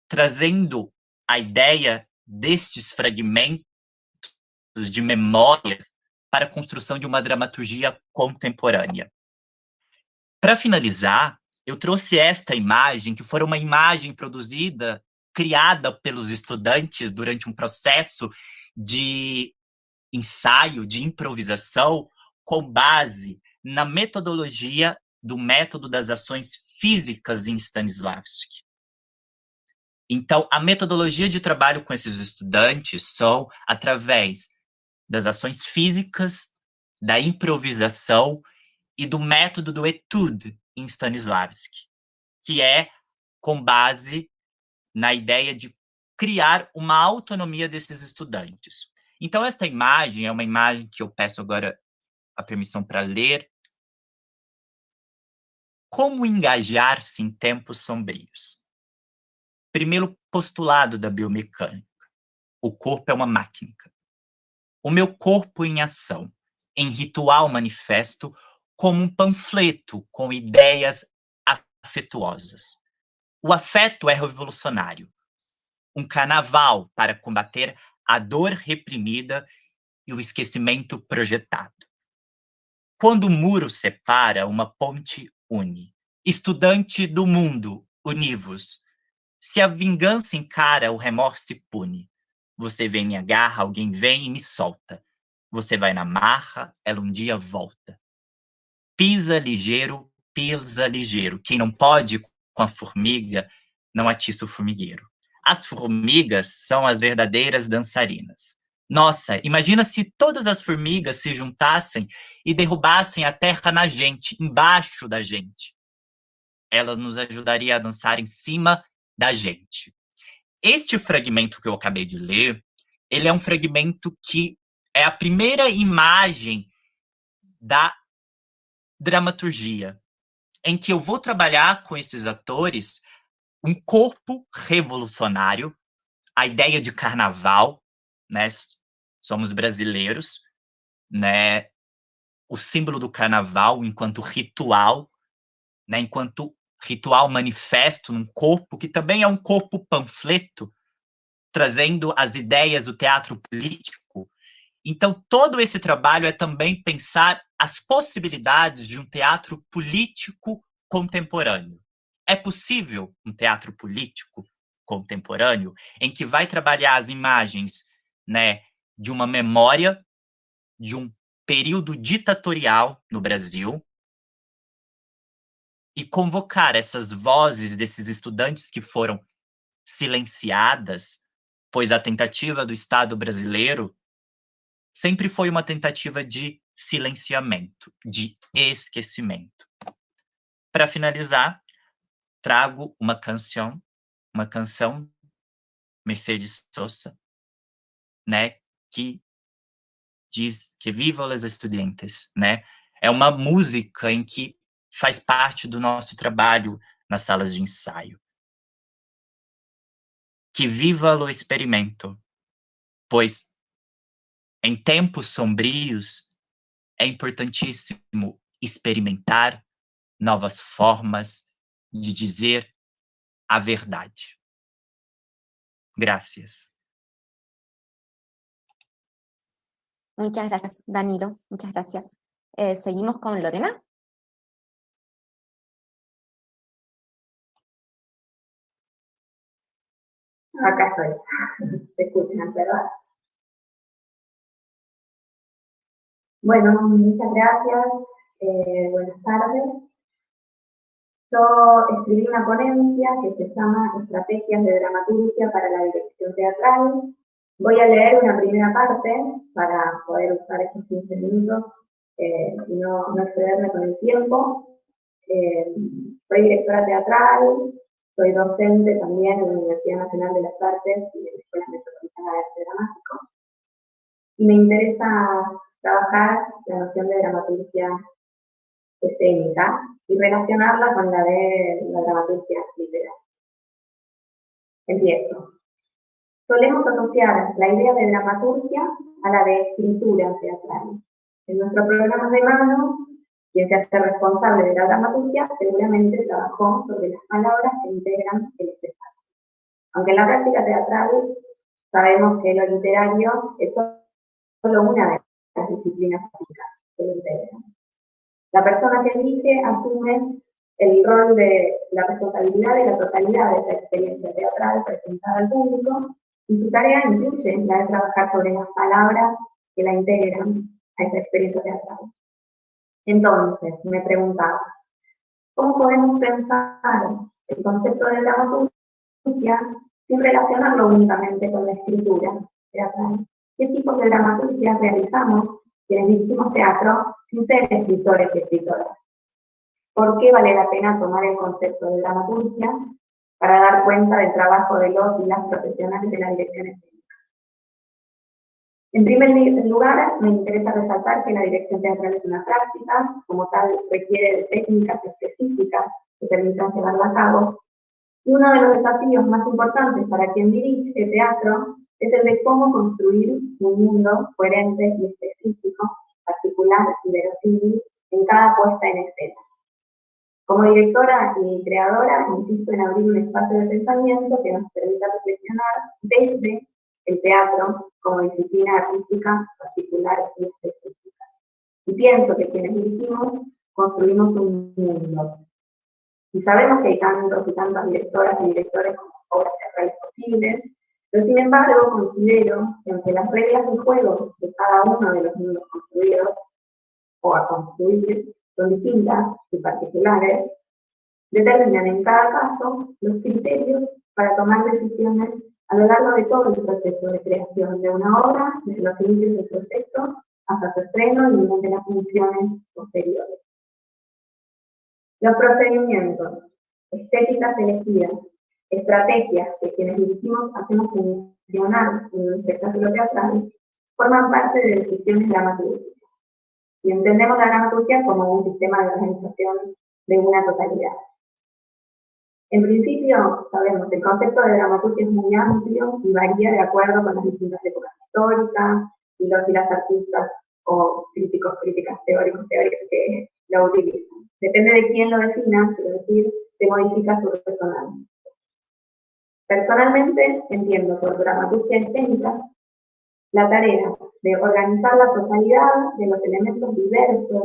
trazendo a ideia destes fragmentos de memórias para a construção de uma dramaturgia contemporânea. Para finalizar, eu trouxe esta imagem, que foi uma imagem produzida, criada pelos estudantes durante um processo de ensaio, de improvisação, com base na metodologia do método das ações físicas em Stanislavski. Então, a metodologia de trabalho com esses estudantes são através das ações físicas, da improvisação e do método do etude em Stanislavski, que é com base na ideia de criar uma autonomia desses estudantes. Então, esta imagem é uma imagem que eu peço agora a permissão para ler. Como engajar-se em tempos sombrios? Primeiro postulado da biomecânica. O corpo é uma máquina. O meu corpo em ação, em ritual manifesto, como um panfleto com ideias afetuosas. O afeto é revolucionário. Um carnaval para combater a dor reprimida e o esquecimento projetado. Quando o muro separa, uma ponte une. Estudante do mundo, univos. Se a vingança encara, o remorso se pune. Você vem, me agarra, alguém vem e me solta. Você vai na marra, ela um dia volta. Pisa ligeiro, pisa ligeiro. Quem não pode com a formiga, não atiça o formigueiro. As formigas são as verdadeiras dançarinas. Nossa, imagina se todas as formigas se juntassem e derrubassem a terra na gente, embaixo da gente. Ela nos ajudaria a dançar em cima da gente. Este fragmento que eu acabei de ler, ele é um fragmento que é a primeira imagem da dramaturgia, em que eu vou trabalhar com esses atores um corpo revolucionário, a ideia de carnaval, né? Somos brasileiros, né? O símbolo do carnaval enquanto ritual, né? Enquanto ritual manifesto num corpo que também é um corpo panfleto, trazendo as ideias do teatro político. Então, todo esse trabalho é também pensar as possibilidades de um teatro político contemporâneo. É possível um teatro político contemporâneo em que vai trabalhar as imagens, né, de uma memória de um período ditatorial no Brasil e convocar essas vozes desses estudantes que foram silenciadas, pois a tentativa do Estado brasileiro sempre foi uma tentativa de silenciamento, de esquecimento. Para finalizar, trago uma canção Mercedes Sosa, né, que diz que viva os estudantes, né? É uma música em que faz parte do nosso trabalho nas salas de ensaio, que viva o experimento, pois em tempos sombrios é importantíssimo experimentar novas formas de dizer a verdade. Gracias. Muchas gracias, Danilo. Muchas gracias. Seguimos con Lorena. Acá estoy. ¿Se escuchan, verdad? Bueno, muchas gracias. Buenas tardes. Yo escribí una ponencia que se llama Estrategias de Dramaturgia para la Dirección Teatral. Voy a leer una primera parte para poder usar estos 15 minutos y no excederme con el tiempo. Soy directora teatral, soy docente también en la Universidad Nacional de las Artes y de la Escuela Metropolitana de Arte Dramático. Y me interesa trabajar la noción de dramaturgia escénica y relacionarla con la de la dramaturgia literaria. Empiezo. Solemos asociar la idea de dramaturgia a la de escritura teatral. En nuestros programas de mano, quien se hace responsable de la dramaturgia seguramente trabajó sobre las palabras que integran el espectáculo. Aunque en la práctica teatral sabemos que lo literario es solo una de las disciplinas básicas que lo integran. La persona que elige asume el rol de la responsabilidad de la totalidad de esa experiencia teatral presentada al público, y su tarea incluye la de trabajar sobre las palabras que la integran a esa experiencia teatral. Entonces, me preguntaba, ¿cómo podemos pensar el concepto de dramaturgia sin relacionarlo únicamente con la escritura teatral? ¿Qué tipos de dramaturgia realizamos quienes dirigimos teatro sin ser escritores y escritoras? ¿Por qué vale la pena tomar el concepto de dramaturgia para dar cuenta del trabajo de los y las profesionales de la dirección escénica? En primer lugar, me interesa resaltar que la dirección teatral es una práctica, como tal requiere de técnicas específicas que permitan llevarla a cabo, y uno de los desafíos más importantes para quien dirige teatro es el de cómo construir un mundo coherente y específico, particular y verosímil en cada puesta en escena. Como directora y creadora, insisto en abrir un espacio de pensamiento que nos permita reflexionar desde el teatro como disciplina artística particular y específica. Y pienso que quienes dirigimos construimos un mundo. Y sabemos que hay tantos y tantas directoras y directores como obras teatrales posibles, pero sin embargo considero que aunque las reglas del juego de cada uno de los mundos construidos o a construir son distintas y particulares, determinan en cada caso los criterios para tomar decisiones a lo largo de todo el proceso de creación de una obra, desde los inicios del proyecto hasta su estreno y mediante las funciones posteriores. Los procedimientos, estéticas elegidas, estrategias que quienes dirigimos hacemos funcionar en un espectáculo teatral forman parte de decisiones dramatúrgicas. Y entendemos la dramaturgia como un sistema de organización de una totalidad. En principio, sabemos que el concepto de dramaturgia es muy amplio y varía de acuerdo con las distintas épocas históricas y los y las artistas o críticos, críticas, teóricos que lo utilizan. Depende de quién lo defina, quiero decir, se modifica su personalidad. Personalmente, entiendo por dramaturgia escénica la tarea de organizar la totalidad de los elementos diversos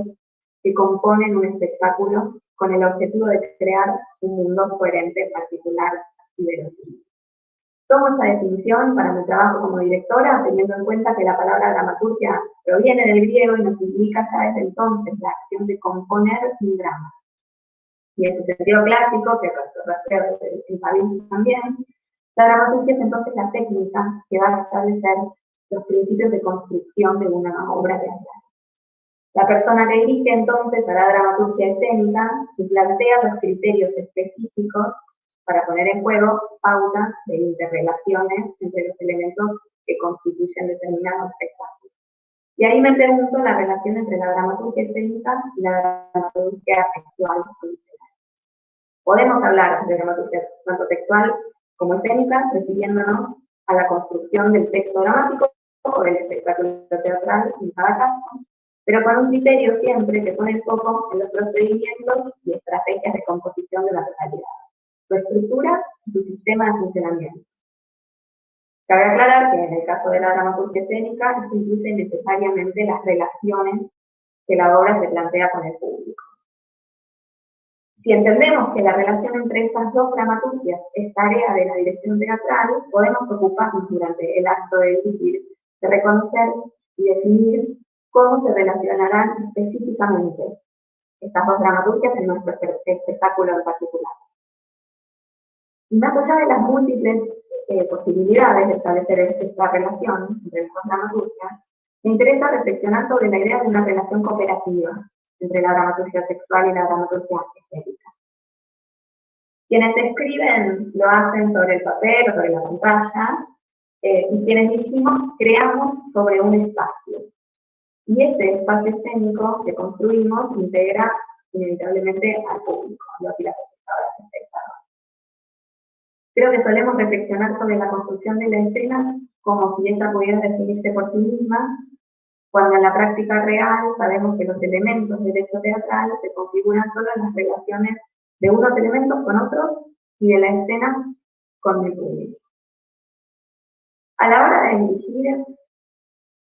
que componen un espectáculo con el objetivo de crear un mundo coherente, particular y verosímil. Tomo esta definición para mi trabajo como directora, teniendo en cuenta que la palabra dramaturgia proviene del griego y nos indica ya desde entonces la acción de componer un drama. Y en su sentido clásico, que rastreo el país también, la dramaturgia es entonces la técnica que va a establecer los principios de construcción de una obra teatral. La persona que dirige entonces hará dramaturgia escénica y plantea los criterios específicos para poner en juego pautas de interrelaciones entre los elementos que constituyen determinado espectáculo. Y ahí me pregunto la relación entre la dramaturgia escénica y la dramaturgia textual o literaria. Podemos hablar de dramaturgia tanto textual como escénicas, refiriéndonos a la construcción del texto dramático o del espectáculo teatral en cada caso, pero con un criterio siempre que pone el foco en los procedimientos y estrategias de composición de la totalidad, su estructura y su sistema de funcionamiento. Cabe aclarar que en el caso de la dramaturgia escénica, esto incluye necesariamente las relaciones que la obra se plantea con el público. Si entendemos que la relación entre estas dos dramaturgias es tarea de la dirección teatral, podemos ocuparnos durante el acto de dirigir, de reconocer y definir cómo se relacionarán específicamente estas dos dramaturgias en nuestro espectáculo en particular. Y más allá de las múltiples posibilidades de establecer esta relación entre las dos dramaturgias, me interesa reflexionar sobre la idea de una relación cooperativa entre la dramaturgia textual y la dramaturgia escénica. Quienes escriben lo hacen sobre el papel o sobre la pantalla, y quienes dirigimos creamos sobre un espacio. Y este espacio escénico que construimos integra inevitablemente al público, a los y las espectadoras. Creo que solemos reflexionar sobre la construcción de la escena como si ella pudiera definirse por sí misma, cuando en la práctica real sabemos que los elementos del hecho teatral se configuran solo en las relaciones de unos elementos con otros y de la escena con el público. A la hora de dirigir,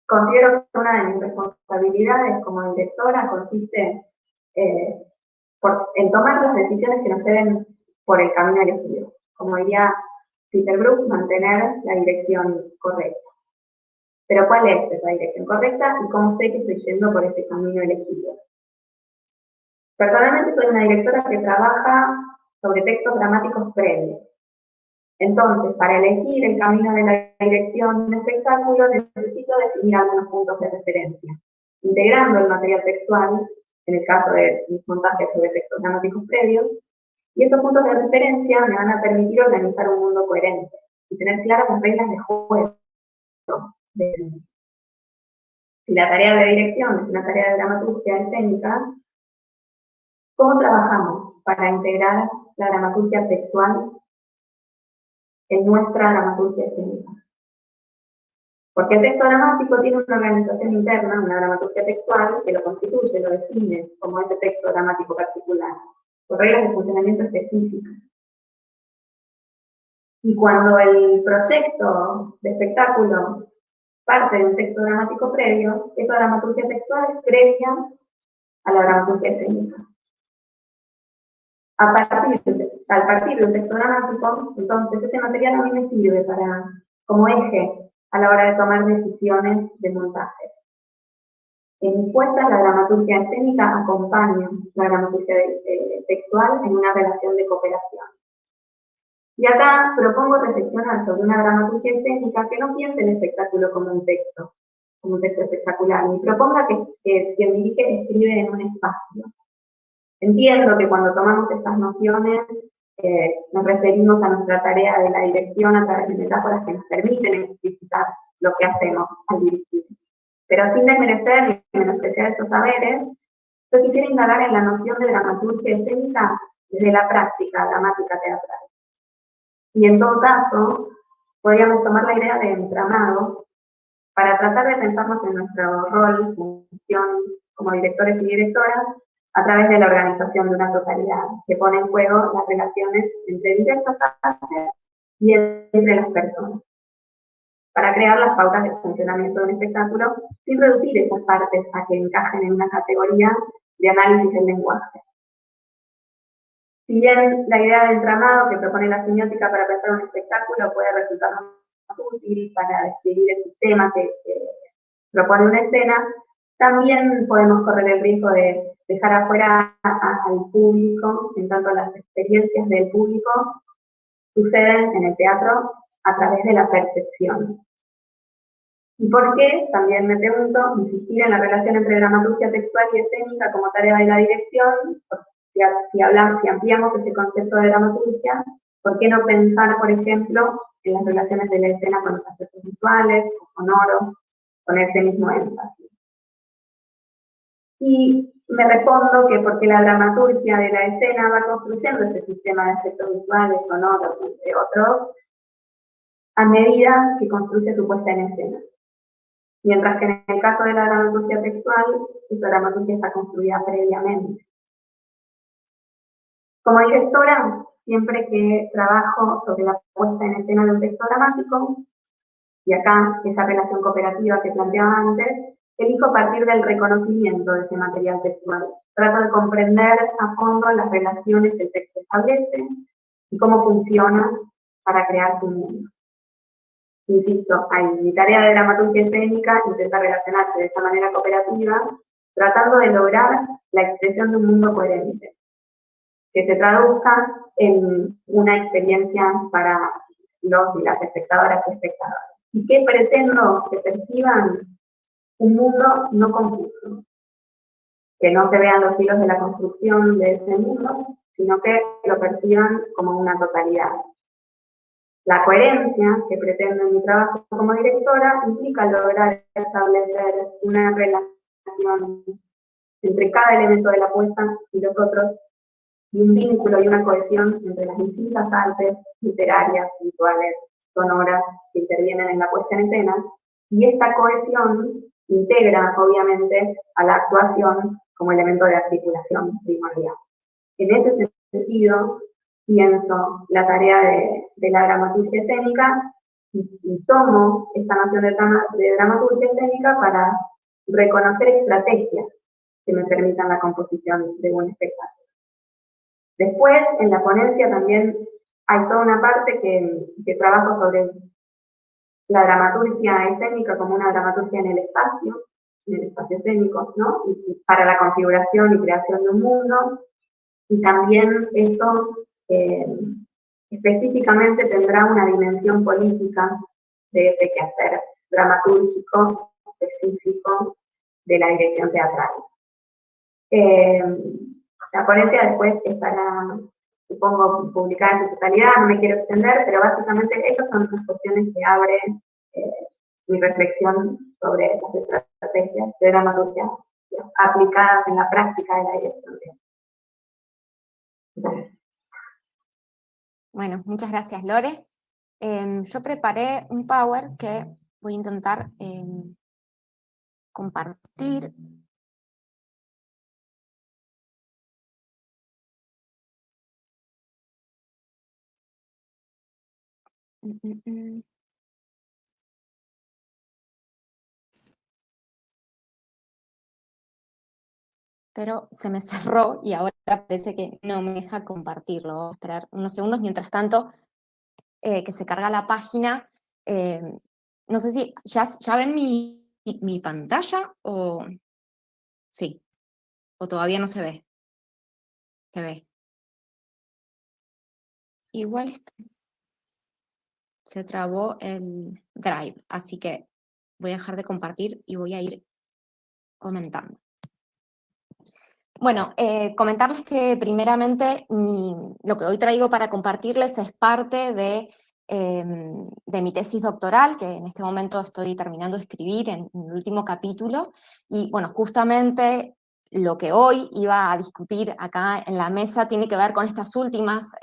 considero que una de mis responsabilidades como directora consiste en tomar las decisiones que nos lleven por el camino elegido. Como diría Peter Brook, mantener la dirección correcta. Pero ¿cuál es esa dirección correcta y cómo sé que estoy yendo por ese camino elegido? Personalmente soy una directora que trabaja sobre textos dramáticos previos. Entonces, para elegir el camino de la dirección de un espectáculo, necesito definir algunos puntos de referencia, integrando el material textual, en el caso de mis montajes sobre textos dramáticos previos, y estos puntos de referencia me van a permitir organizar un mundo coherente y tener claras las reglas de juego. Si la tarea de dirección es una tarea de dramaturgia escénica, ¿cómo trabajamos para integrar la dramaturgia textual en nuestra dramaturgia escénica? Porque el texto dramático tiene una organización interna, una dramaturgia textual, que lo constituye, lo define como ese texto dramático particular, con reglas de funcionamiento específicas. Y cuando el proyecto de espectáculo parte de un texto dramático previo, esa dramaturgia textual es previa a la dramaturgia escénica. Al partir de un texto dramático, entonces ese material a mí me sirve como eje a la hora de tomar decisiones de montaje. En mi puesta, la dramaturgia escénica acompaña la dramaturgia textual en una relación de cooperación. Y acá propongo reflexionar sobre una dramaturgia escénica que no piense el espectáculo como un texto espectacular, ni proponga que quien dirige escribe en un espacio. Entiendo que cuando tomamos estas nociones nos referimos a nuestra tarea de la dirección a través de metáforas que nos permiten explicitar lo que hacemos al dirigir. Pero sin desmerecer ni menospreciar estos saberes, yo quisiera indagar en la noción de dramaturgia escénica desde la práctica dramática teatral. Y en todo caso, podríamos tomar la idea de entramado para tratar de pensarnos en nuestro rol, función como directores y directoras, a través de la organización de una totalidad, que pone en juego las relaciones entre diversas partes y entre las personas, para crear las pautas de funcionamiento de un espectáculo sin reducir esas partes a que encajen en una categoría de análisis del lenguaje. Si bien la idea de entramado que propone la semiótica para pensar un espectáculo puede resultar más útil para describir el sistema que propone una escena, también podemos correr el riesgo de dejar afuera al público, en tanto las experiencias del público suceden en el teatro a través de la percepción. ¿Y por qué? También me pregunto, insistir en la relación entre dramaturgia textual y escénica como tarea de la dirección. Si ampliamos ese concepto de dramaturgia, ¿por qué no pensar, por ejemplo, en las relaciones de la escena con los aspectos visuales, o sonoros, con ese mismo énfasis? Y me respondo que porque la dramaturgia de la escena va construyendo ese sistema de efectos visuales, sonoros, entre otros, a medida que construye su puesta en escena. Mientras que en el caso de la dramaturgia textual, esa dramaturgia está construida previamente. Como directora, siempre que trabajo sobre la puesta en escena de un texto dramático, y acá esa relación cooperativa que planteaba antes, elijo partir del reconocimiento de ese material textual. Trato de comprender a fondo las relaciones que el texto establece y cómo funciona para crear su mundo. Insisto, mi tarea de dramaturgia escénica intenta relacionarse de esa manera cooperativa, tratando de lograr la expresión de un mundo coherente, que se traduzca en una experiencia para los y las espectadoras y espectadores. ¿Y qué pretendo que perciban? Un mundo no confuso, que no se vean los hilos de la construcción de ese mundo, sino que lo perciban como una totalidad. La coherencia que pretendo en mi trabajo como directora implica lograr establecer una relación entre cada elemento de la puesta y los otros, y un vínculo y una cohesión entre las distintas artes literarias, visuales, sonoras que intervienen en la puesta en escena, y esta cohesión integra, obviamente, a la actuación como elemento de articulación primordial. En ese sentido, pienso la tarea de la dramaturgia escénica y tomo esta noción de dramaturgia escénica para reconocer estrategias que me permitan la composición de un espectáculo. Después, en la ponencia también hay toda una parte que trabajo sobre la dramaturgia escénica como una dramaturgia en el espacio escénico, ¿no? Y para la configuración y creación de un mundo. Y también esto específicamente tendrá una dimensión política de ese quehacer dramatúrgico específico de la dirección teatral. La ponencia después estará, supongo, publicada en su totalidad, no me quiero extender, pero básicamente estas son las cuestiones que abren mi reflexión sobre las estrategias de dramaturgia aplicadas en la práctica de la dirección teatral. Bueno, muchas gracias, Lore. Yo preparé un Power que voy a intentar compartir. Pero se me cerró y ahora parece que no me deja compartirlo. Voy a esperar unos segundos. Mientras tanto, que se carga la página. No sé si ya ven mi pantalla o sí, o todavía no se ve. Se ve. Igual se trabó el Drive, así que voy a dejar de compartir y voy a ir comentando. Bueno, comentarles que primeramente lo que hoy traigo para compartirles es parte de mi tesis doctoral, que en este momento estoy terminando de escribir en el último capítulo, y bueno, justamente lo que hoy iba a discutir acá en la mesa tiene que ver con estas últimas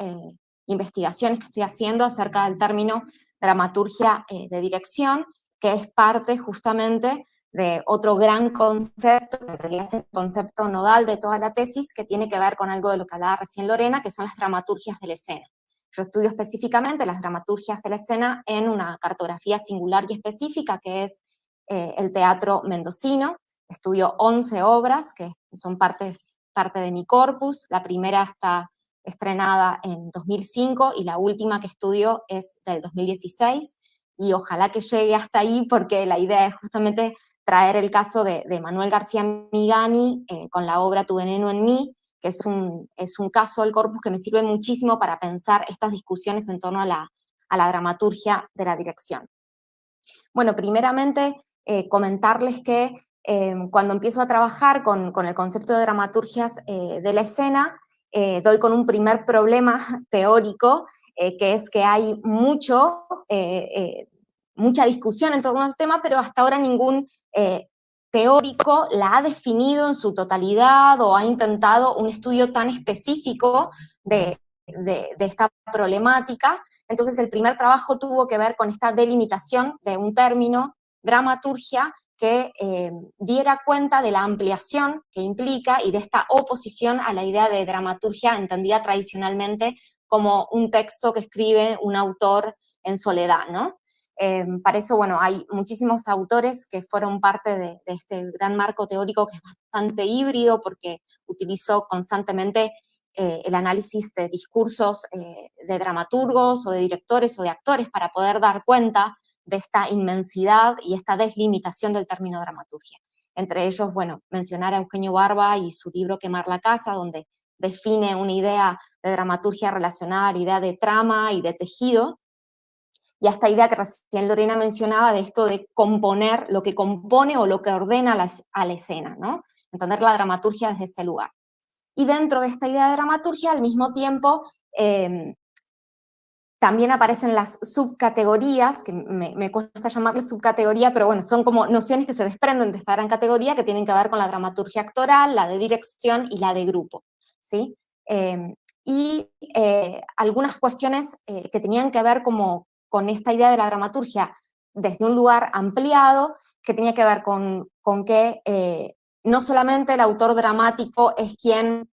investigaciones que estoy haciendo acerca del término dramaturgia de dirección, que es parte justamente de otro gran concepto, que en realidad es el concepto nodal de toda la tesis, que tiene que ver con algo de lo que hablaba recién Lorena, que son las dramaturgias de la escena. Yo estudio específicamente las dramaturgias de la escena en una cartografía singular y específica, que es el teatro mendocino. Estudio 11 obras, que son parte de mi corpus. La primera está estrenada en 2005 y la última que estudio es del 2016, y ojalá que llegue hasta ahí, porque la idea es justamente traer el caso de Manuel García Migani con la obra Tu veneno en mí, que es un caso del corpus que me sirve muchísimo para pensar estas discusiones en torno a la dramaturgia de la dirección. Bueno, primeramente comentarles que cuando empiezo a trabajar con el concepto de dramaturgias de la escena, doy con un primer problema teórico, que es que hay mucha discusión en torno al tema, pero hasta ahora ningún teórico la ha definido en su totalidad o ha intentado un estudio tan específico de esta problemática. Entonces el primer trabajo tuvo que ver con esta delimitación de un término, dramaturgia, que diera cuenta de la ampliación que implica y de esta oposición a la idea de dramaturgia entendida tradicionalmente como un texto que escribe un autor en soledad, ¿no? Para eso, bueno, hay muchísimos autores que fueron parte de este gran marco teórico que es bastante híbrido porque utilizó constantemente el análisis de discursos de dramaturgos o de directores o de actores para poder dar cuenta de esta inmensidad y esta deslimitación del término dramaturgia. Entre ellos, bueno, mencionar a Eugenio Barba y su libro Quemar la casa, donde define una idea de dramaturgia relacionada a la idea de trama y de tejido, y a esta idea que recién Lorena mencionaba de esto de componer, lo que compone o lo que ordena a la escena, ¿no? Entender la dramaturgia desde ese lugar. Y dentro de esta idea de dramaturgia, al mismo tiempo, también aparecen las subcategorías, que me cuesta llamarle subcategoría, pero bueno, son como nociones que se desprenden de esta gran categoría que tienen que ver con la dramaturgia actoral, la de dirección y la de grupo, ¿sí? Algunas cuestiones que tenían que ver como con esta idea de la dramaturgia desde un lugar ampliado, que tenía que ver con que no solamente el autor dramático es quien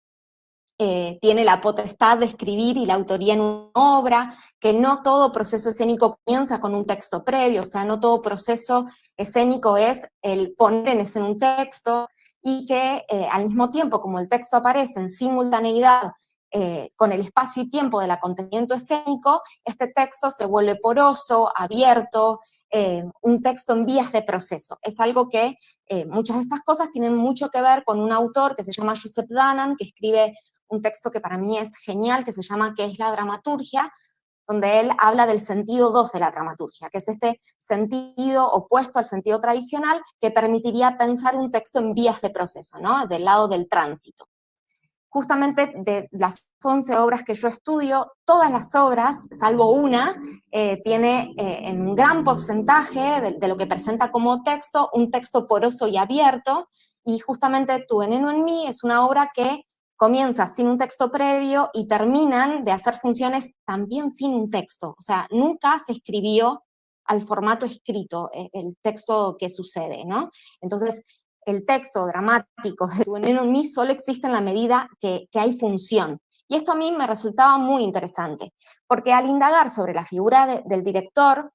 tiene la potestad de escribir y la autoría en una obra, que no todo proceso escénico comienza con un texto previo, o sea, no todo proceso escénico es el poner en escena un texto, y que al mismo tiempo, como el texto aparece en simultaneidad con el espacio y tiempo del acontecimiento escénico, este texto se vuelve poroso, abierto, un texto en vías de proceso. Es algo que muchas de estas cosas tienen mucho que ver con un autor que se llama Joseph Danan, que escribe un texto que para mí es genial, que se llama ¿Qué es la dramaturgia?, donde él habla del sentido 2 de la dramaturgia, que es este sentido opuesto al sentido tradicional que permitiría pensar un texto en vías de proceso, ¿no? Del lado del tránsito. Justamente de las 11 obras que yo estudio, todas las obras, salvo una, tiene en un gran porcentaje de lo que presenta como texto, un texto poroso y abierto, y justamente Tu veneno en mí es una obra que comienza sin un texto previo y terminan de hacer funciones también sin un texto. O sea, nunca se escribió al formato escrito el texto que sucede, ¿no? Entonces, el texto dramático de Tu veneno en mí solo existe en la medida que hay función. Y esto a mí me resultaba muy interesante, porque al indagar sobre la figura del director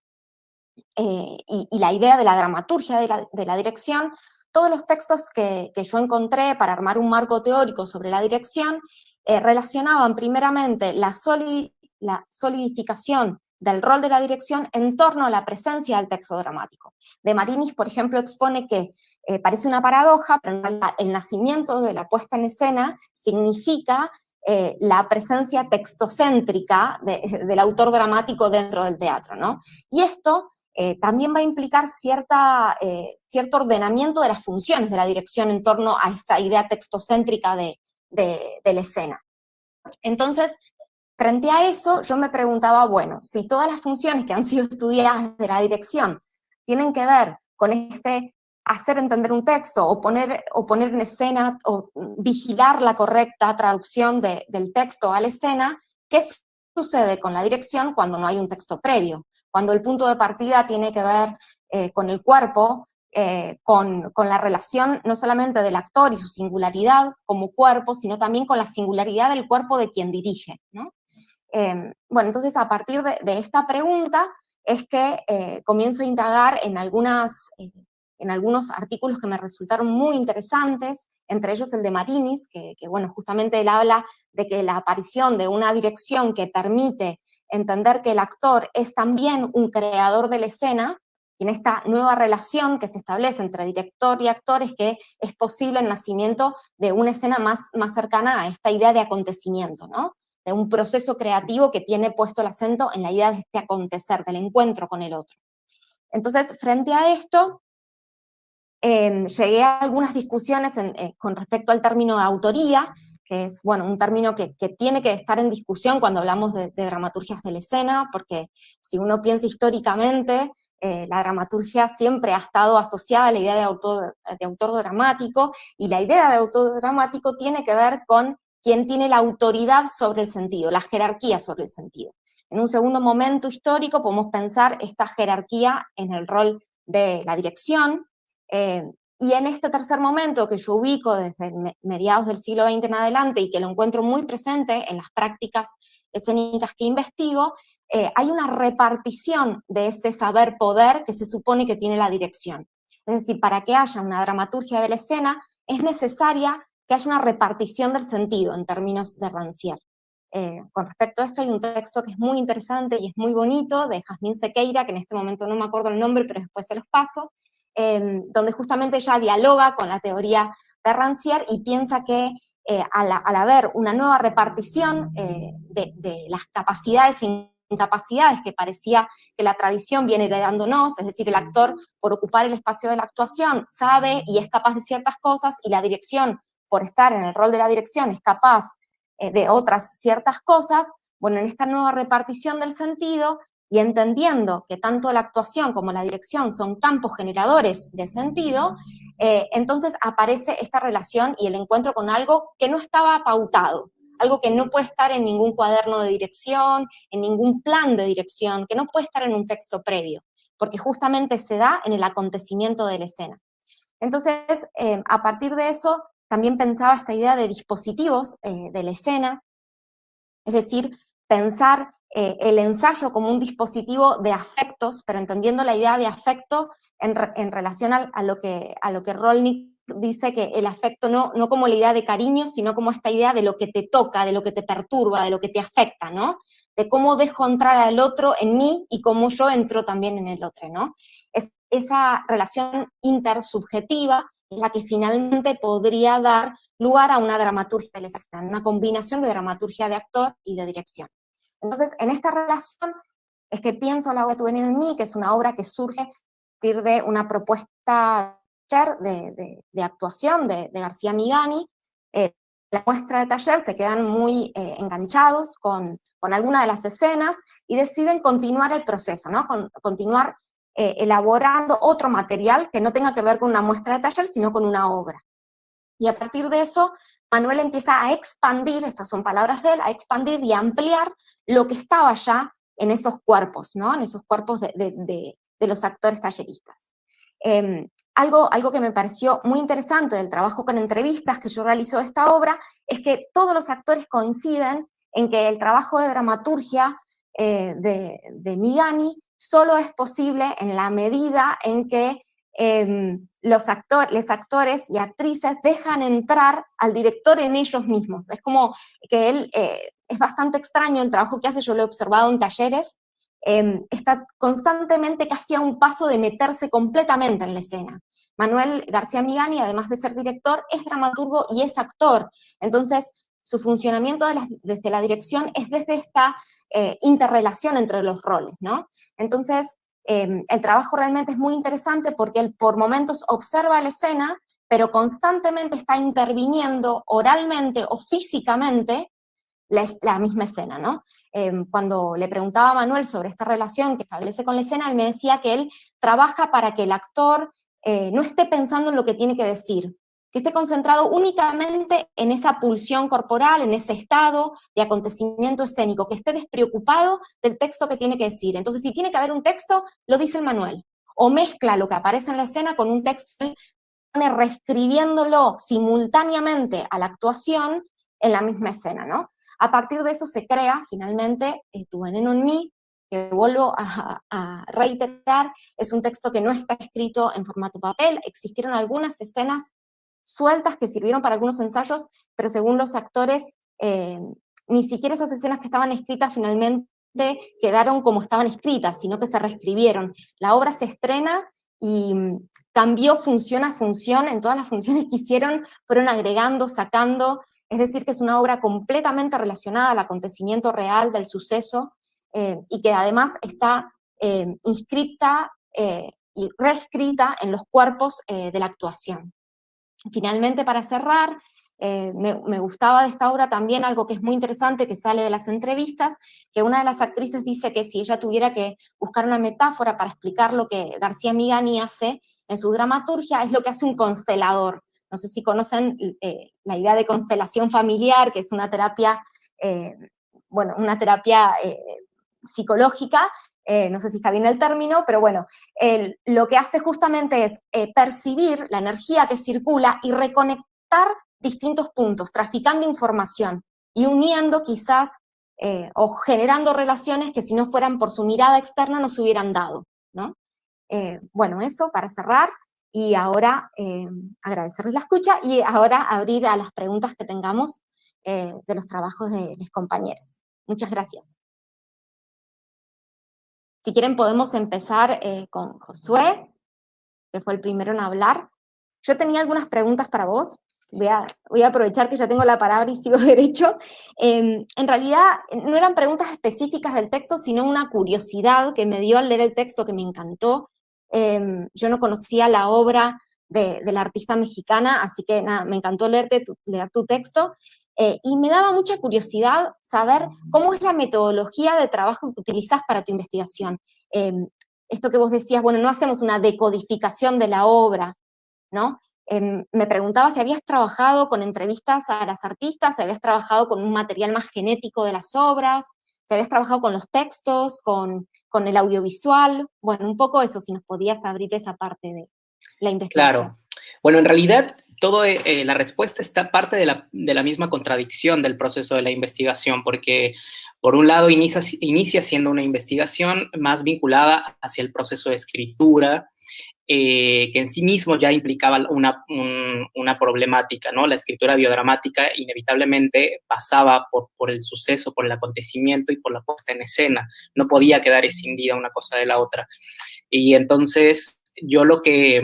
y la idea de la dramaturgia de la dirección, todos los textos que yo encontré para armar un marco teórico sobre la dirección relacionaban primeramente la solidificación del rol de la dirección en torno a la presencia del texto dramático. De Marinis, por ejemplo, expone que parece una paradoja, pero el nacimiento de la puesta en escena significa la presencia textocéntrica del autor dramático dentro del teatro, ¿no? Y esto también va a implicar cierto ordenamiento de las funciones de la dirección en torno a esta idea textocéntrica de la escena. Entonces, frente a eso, yo me preguntaba, bueno, si todas las funciones que han sido estudiadas de la dirección tienen que ver con este hacer entender un texto o poner en escena o vigilar la correcta traducción del texto a la escena, ¿qué sucede con la dirección cuando no hay un texto previo? Cuando el punto de partida tiene que ver con el cuerpo, con la relación no solamente del actor y su singularidad como cuerpo, sino también con la singularidad del cuerpo de quien dirige, ¿no? Bueno, entonces a partir de esta pregunta es que comienzo a indagar en algunos artículos que me resultaron muy interesantes, entre ellos el de Marinis, que bueno, justamente él habla de que la aparición de una dirección que permite entender que el actor es también un creador de la escena, y en esta nueva relación que se establece entre director y actor es que es posible el nacimiento de una escena más cercana a esta idea de acontecimiento, ¿no? De un proceso creativo que tiene puesto el acento en la idea de este acontecer, del encuentro con el otro. Entonces, frente a esto, llegué a algunas discusiones con respecto al término de autoría, que es, bueno, un término que tiene que estar en discusión cuando hablamos de dramaturgias de la escena, porque si uno piensa históricamente, la dramaturgia siempre ha estado asociada a la idea de autor dramático, y la idea de autor dramático tiene que ver con quien tiene la autoridad sobre el sentido, la jerarquía sobre el sentido. En un segundo momento histórico podemos pensar esta jerarquía en el rol de la dirección, y en este tercer momento que yo ubico desde mediados del siglo XX en adelante y que lo encuentro muy presente en las prácticas escénicas que investigo, hay una repartición de ese saber poder que se supone que tiene la dirección. Es decir, para que haya una dramaturgia de la escena es necesaria que haya una repartición del sentido en términos de Rancière. Con respecto a esto hay un texto que es muy interesante y es muy bonito, de Jazmín Sequeira, que en este momento no me acuerdo el nombre, pero después se los paso, donde justamente ella dialoga con la teoría de Rancière y piensa que al haber una nueva repartición de las capacidades e incapacidades que parecía que la tradición viene heredándonos, es decir, el actor por ocupar el espacio de la actuación sabe y es capaz de ciertas cosas, y la dirección, por estar en el rol de la dirección, es capaz de otras ciertas cosas. Bueno, en esta nueva repartición del sentido, y entendiendo que tanto la actuación como la dirección son campos generadores de sentido, entonces aparece esta relación y el encuentro con algo que no estaba pautado, algo que no puede estar en ningún cuaderno de dirección, en ningún plan de dirección, que no puede estar en un texto previo, porque justamente se da en el acontecimiento de la escena. Entonces, a partir de eso, también pensaba esta idea de dispositivos de la escena, es decir, pensar el ensayo como un dispositivo de afectos, pero entendiendo la idea de afecto en relación a lo que Rolnick dice, que el afecto no como la idea de cariño, sino como esta idea de lo que te toca, de lo que te perturba, de lo que te afecta, ¿no? De cómo dejo entrar al otro en mí y cómo yo entro también en el otro, ¿no? Es esa relación intersubjetiva es la que finalmente podría dar lugar a una dramaturgia de la escena, una combinación de dramaturgia de actor y de dirección. Entonces, en esta relación es que pienso la obra Tu veneno en mí, que es una obra que surge a partir de una propuesta de actuación de García Migani. La muestra de taller se quedan muy enganchados con alguna de las escenas y deciden continuar el proceso, ¿no? Continuar elaborando otro material que no tenga que ver con una muestra de taller, sino con una obra. Y a partir de eso, Manuel empieza a expandir, estas son palabras de él, a expandir y ampliar lo que estaba ya en esos cuerpos, ¿no? En esos cuerpos de los actores talleristas. Algo que me pareció muy interesante del trabajo con entrevistas que yo realizo de esta obra es que todos los actores coinciden en que el trabajo de dramaturgia de Migani solo es posible en la medida en que los actores y actrices dejan entrar al director en ellos mismos. Es como que él, es bastante extraño el trabajo que hace, yo lo he observado en talleres, está constantemente casi a un paso de meterse completamente en la escena. Manuel García Migani, además de ser director, es dramaturgo y es actor. Entonces, su funcionamiento desde la dirección es desde esta interrelación entre los roles, ¿no? Entonces, el trabajo realmente es muy interesante porque él por momentos observa la escena, pero constantemente está interviniendo oralmente o físicamente la misma escena, ¿no? Cuando le preguntaba a Manuel sobre esta relación que establece con la escena, él me decía que él trabaja para que el actor no esté pensando en lo que tiene que decir, que esté concentrado únicamente en esa pulsión corporal, en ese estado de acontecimiento escénico, que esté despreocupado del texto que tiene que decir. Entonces, si tiene que haber un texto, lo dice el Manuel, o mezcla lo que aparece en la escena con un texto, reescribiéndolo simultáneamente a la actuación en la misma escena, ¿no? A partir de eso se crea, finalmente, Tu veneno en mí, que vuelvo a reiterar, es un texto que no está escrito en formato papel, existieron algunas escenas sueltas que sirvieron para algunos ensayos, pero según los actores, ni siquiera esas escenas que estaban escritas finalmente quedaron como estaban escritas, sino que se reescribieron. La obra se estrena y cambió función a función, en todas las funciones que hicieron fueron agregando, sacando, es decir, que es una obra completamente relacionada al acontecimiento real del suceso, y que además está inscripta y reescrita en los cuerpos de la actuación. Finalmente, para cerrar, me gustaba de esta obra también algo que es muy interesante, que sale de las entrevistas, que una de las actrices dice que si ella tuviera que buscar una metáfora para explicar lo que García Migani hace en su dramaturgia, es lo que hace un constelador. No sé si conocen la idea de constelación familiar, que es una terapia, una terapia psicológica, no sé si está bien el término, pero bueno, lo que hace justamente es percibir la energía que circula y reconectar distintos puntos, traficando información y uniendo quizás o generando relaciones que si no fueran por su mirada externa no se hubieran dado, ¿no? Bueno, eso para cerrar, y ahora agradecerles la escucha y ahora abrir a las preguntas que tengamos de los trabajos de los compañeros. Muchas gracias. Si quieren podemos empezar con Josué, que fue el primero en hablar. Yo tenía algunas preguntas para vos. Voy a aprovechar que ya tengo la palabra y sigo derecho. En realidad no eran preguntas específicas del texto, sino una curiosidad que me dio al leer el texto que me encantó. Yo no conocía la obra de la artista mexicana, así que nada, me encantó leer tu texto. Y me daba mucha curiosidad saber cómo es la metodología de trabajo que utilizás para tu investigación. Esto que vos decías, bueno, no hacemos una decodificación de la obra, ¿no? Me preguntaba si habías trabajado con entrevistas a las artistas, si habías trabajado con un material más genético de las obras, si habías trabajado con los textos, con el audiovisual. Bueno, un poco eso, si nos podías abrir esa parte de la investigación. Claro. Bueno, en realidad, la respuesta está parte de la misma contradicción del proceso de la investigación, porque por un lado inicia siendo una investigación más vinculada hacia el proceso de escritura, que en sí mismo ya implicaba una problemática, ¿no? La escritura biodramática inevitablemente pasaba por el suceso, por el acontecimiento y por la puesta en escena. No podía quedar escindida una cosa de la otra. Y entonces yo lo que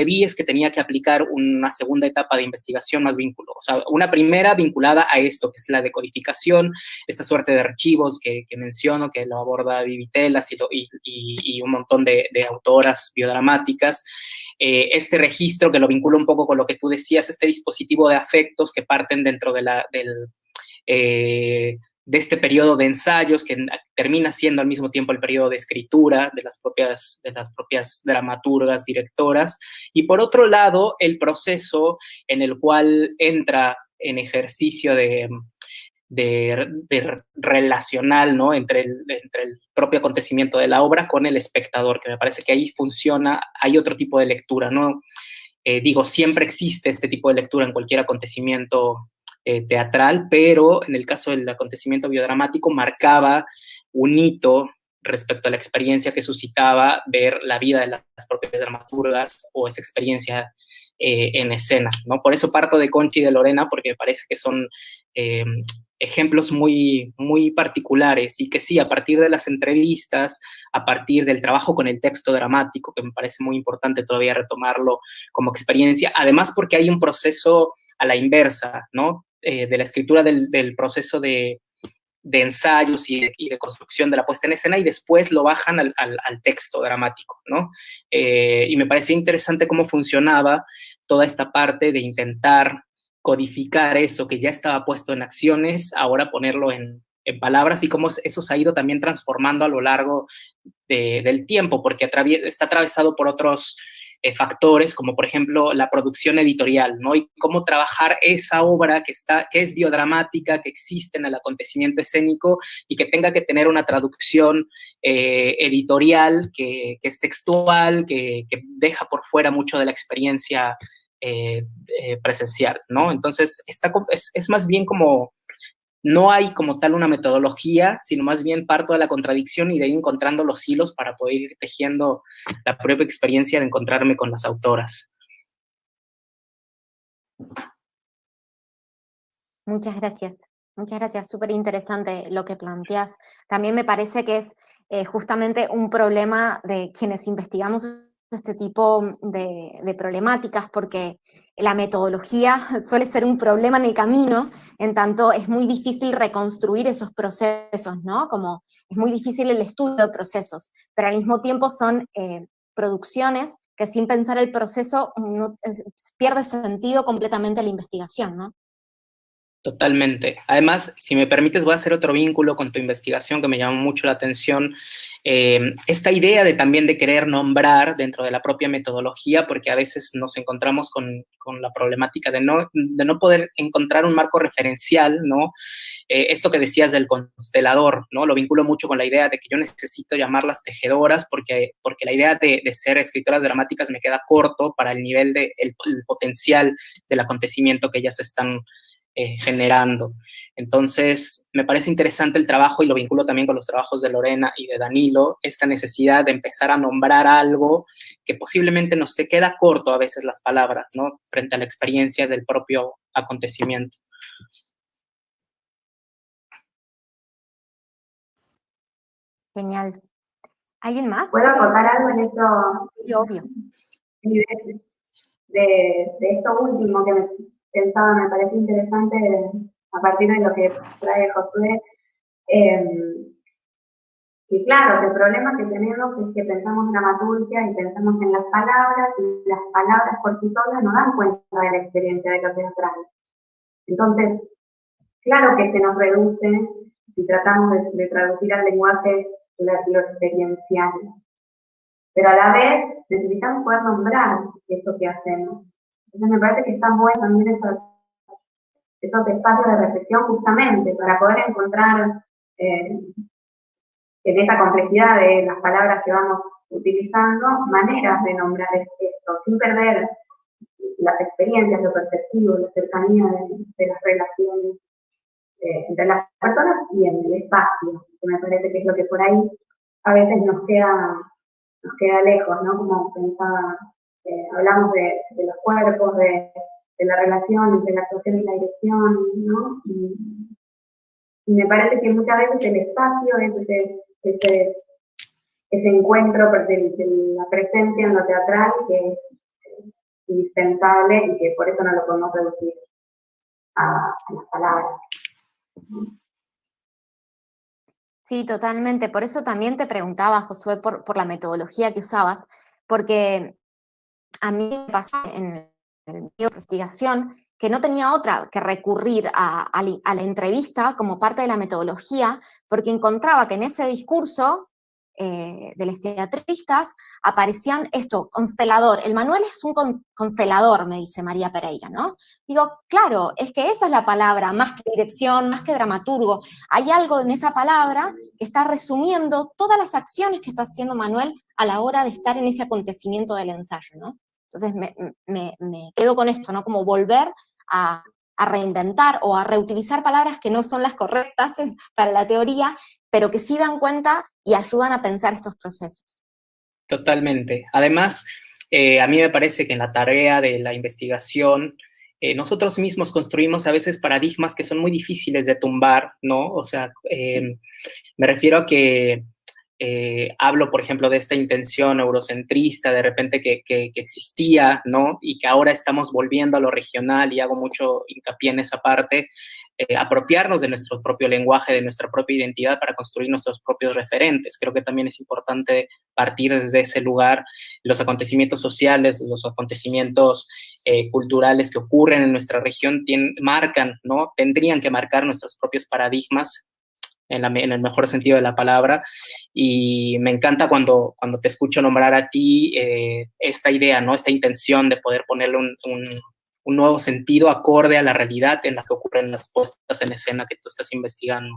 vi es que tenía que aplicar una segunda etapa de investigación más o sea, una primera vinculada a esto, que es la decodificación, esta suerte de archivos que menciono, que lo aborda Vivi Telas y un montón de autoras biodramáticas. Este registro que lo vincula un poco con lo que tú decías, este dispositivo de afectos que parten dentro de este periodo de ensayos que termina siendo al mismo tiempo el periodo de escritura de las propias dramaturgas, directoras, y por otro lado el proceso en el cual entra en ejercicio de relacional, ¿no? entre el propio acontecimiento de la obra con el espectador, que me parece que ahí funciona, hay otro tipo de lectura, ¿no? Siempre existe este tipo de lectura en cualquier acontecimiento teatral, pero en el caso del acontecimiento biodramático marcaba un hito respecto a la experiencia que suscitaba ver la vida de las propias dramaturgas o esa experiencia en escena, ¿no? Por eso parto de Conchi y de Lorena, porque me parece que son ejemplos muy, muy particulares y que sí, a partir de las entrevistas, a partir del trabajo con el texto dramático, que me parece muy importante todavía retomarlo como experiencia, además porque hay un proceso a la inversa, ¿no? De la escritura del proceso de ensayos y de construcción de la puesta en escena, y después lo bajan al texto dramático, ¿no? Y me parecía interesante cómo funcionaba toda esta parte de intentar codificar eso que ya estaba puesto en acciones, ahora ponerlo en palabras, y cómo eso se ha ido también transformando a lo largo del tiempo, porque está atravesado por otros factores, como por ejemplo la producción editorial, ¿no? Y cómo trabajar esa obra que es biodramática, que existe en el acontecimiento escénico y que tenga que tener una traducción editorial que es textual, que deja por fuera mucho de la experiencia presencial, ¿no? Entonces, es más bien como, no hay como tal una metodología, sino más bien parto de la contradicción y de ir encontrando los hilos para poder ir tejiendo la propia experiencia de encontrarme con las autoras. Muchas gracias, súper interesante lo que planteas. También me parece que es justamente un problema de quienes investigamos este tipo de problemáticas, porque la metodología suele ser un problema en el camino, en tanto es muy difícil reconstruir esos procesos, ¿no? Como es muy difícil el estudio de procesos, pero al mismo tiempo son producciones que sin pensar el proceso pierde sentido completamente la investigación, ¿no? Totalmente. Además, si me permites, voy a hacer otro vínculo con tu investigación que me llamó mucho la atención. Esta idea también de querer nombrar dentro de la propia metodología, porque a veces nos encontramos con la problemática de no poder encontrar un marco referencial, ¿no? Esto que decías del constelador, ¿no? Lo vinculo mucho con la idea de que yo necesito llamarlas tejedoras porque la idea de ser escritoras dramáticas me queda corto para el nivel el potencial del acontecimiento que ellas están generando. Entonces, me parece interesante el trabajo, y lo vinculo también con los trabajos de Lorena y de Danilo, esta necesidad de empezar a nombrar algo que posiblemente nos se queda corto a veces las palabras, ¿no? Frente a la experiencia del propio acontecimiento. Genial. ¿Alguien más? ¿Puedo acotar algo en esto? Sí, obvio. De esto último que me pensaba, me parece interesante a partir de lo que trae Josué. Y claro, el problema que tenemos es que pensamos dramaturgia y pensamos en las palabras, y las palabras por sí solas no dan cuenta de la experiencia de lo teatral. Entonces, claro que se nos reduce si tratamos de traducir al lenguaje lo experiencial. Pero a la vez necesitamos poder nombrar eso que hacemos. Entonces me parece que están buenos también esos espacios de reflexión justamente para poder encontrar en esa complejidad de las palabras que vamos utilizando maneras de nombrar esto, sin perder las experiencias, lo perceptivo, la cercanía de las relaciones entre las personas y en el espacio, que me parece que es lo que por ahí a veces nos queda lejos, ¿no? Como pensaba, hablamos de los cuerpos, de la relación entre la actuación y la dirección, ¿no? Y me parece que muchas veces el espacio es ese encuentro de la presencia en lo teatral que es indispensable y que por eso no lo podemos reducir a las palabras. Sí, totalmente. Por eso también te preguntaba, Josué, por la metodología que usabas, porque a mí me pasó en el medio de investigación que no tenía otra que recurrir a la entrevista como parte de la metodología, porque encontraba que en ese discurso de los teatristas aparecían esto, constelador. El Manuel es un constelador, me dice María Pereira, ¿no? Digo, claro, es que esa es la palabra, más que dirección, más que dramaturgo. Hay algo en esa palabra que está resumiendo todas las acciones que está haciendo Manuel a la hora de estar en ese acontecimiento del ensayo, ¿no? Entonces me quedo con esto, ¿no? Como volver a reinventar o a reutilizar palabras que no son las correctas para la teoría, pero que sí dan cuenta y ayudan a pensar estos procesos. Totalmente. Además, a mí me parece que en la tarea de la investigación, nosotros mismos construimos a veces paradigmas que son muy difíciles de tumbar, ¿no? O sea, me refiero a que hablo, por ejemplo, de esta intención eurocentrista de repente que existía, ¿no? Y que ahora estamos volviendo a lo regional, y hago mucho hincapié en esa parte, apropiarnos de nuestro propio lenguaje, de nuestra propia identidad para construir nuestros propios referentes. Creo que también es importante partir desde ese lugar. Los acontecimientos sociales, los acontecimientos culturales que ocurren en nuestra región marcan, ¿no? Tendrían que marcar nuestros propios paradigmas en el mejor sentido de la palabra, y me encanta cuando te escucho nombrar a ti esta idea, ¿no? Esta intención de poder ponerle un nuevo sentido acorde a la realidad en la que ocurren las puestas en escena que tú estás investigando.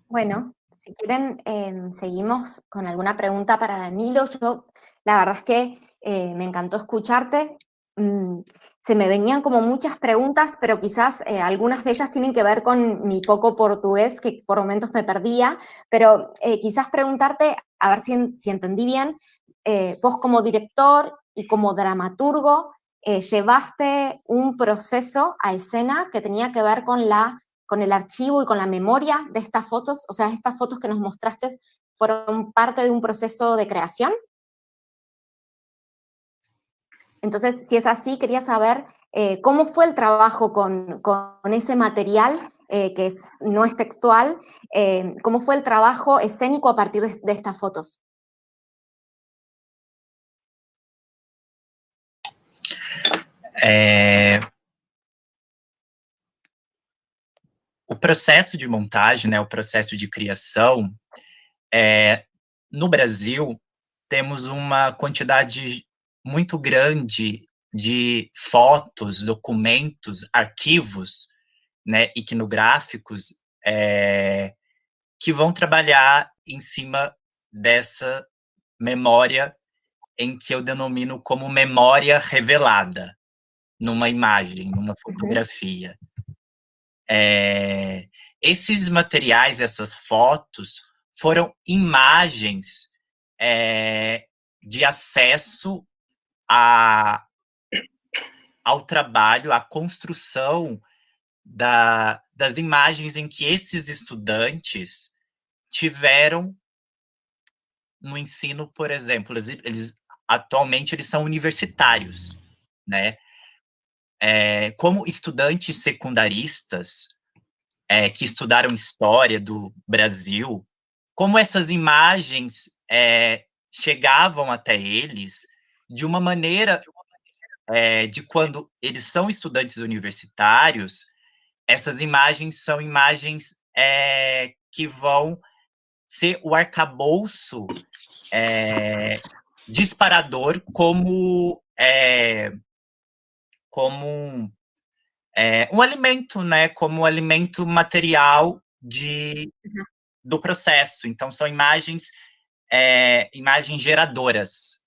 Bueno, si quieren, seguimos con alguna pregunta para Danilo. Yo, la verdad es que me encantó escucharte. Se me venían como muchas preguntas, pero quizás algunas de ellas tienen que ver con mi poco portugués, que por momentos me perdía, pero quizás preguntarte, a ver si entendí bien, vos como director y como dramaturgo, llevaste un proceso a escena que tenía que ver con el archivo y con la memoria de estas fotos. O sea, estas fotos que nos mostraste fueron parte de un proceso de creación. Entonces, si es así, quería saber cómo fue el trabajo con ese material que no es textual, ¿cómo fue el trabajo escénico a partir de estas fotos? O processo de montagem, né, o processo de criação, no Brasil, temos uma quantidade muito grande de fotos, documentos, arquivos, né, iconográficos, que vão trabalhar em cima dessa memória em que eu denomino como memória revelada, numa imagem, numa fotografia. Esses materiais, essas fotos, foram imagens de acesso ao trabalho, à construção das imagens em que esses estudantes tiveram no ensino, por exemplo. Atualmente eles são universitários, né? Como estudantes secundaristas, que estudaram história do Brasil, como essas imagens chegavam até eles de uma maneira de quando eles são estudantes universitários, essas imagens são imagens que vão ser o arcabouço disparador como um alimento, né? Como um alimento material do processo. Então, são imagens geradoras.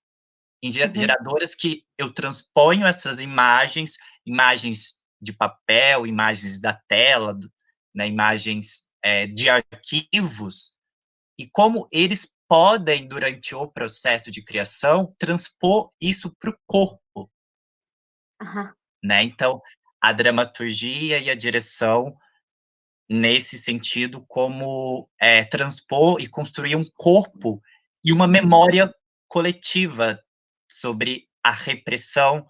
Geradoras que eu transponho essas imagens de papel, imagens da tela, né, imagens de arquivos, e como eles podem, durante o processo de criação, transpor isso para o corpo. Né? Então, a dramaturgia e a direção, nesse sentido, como transpor e construir um corpo e uma memória coletiva sobre a repressão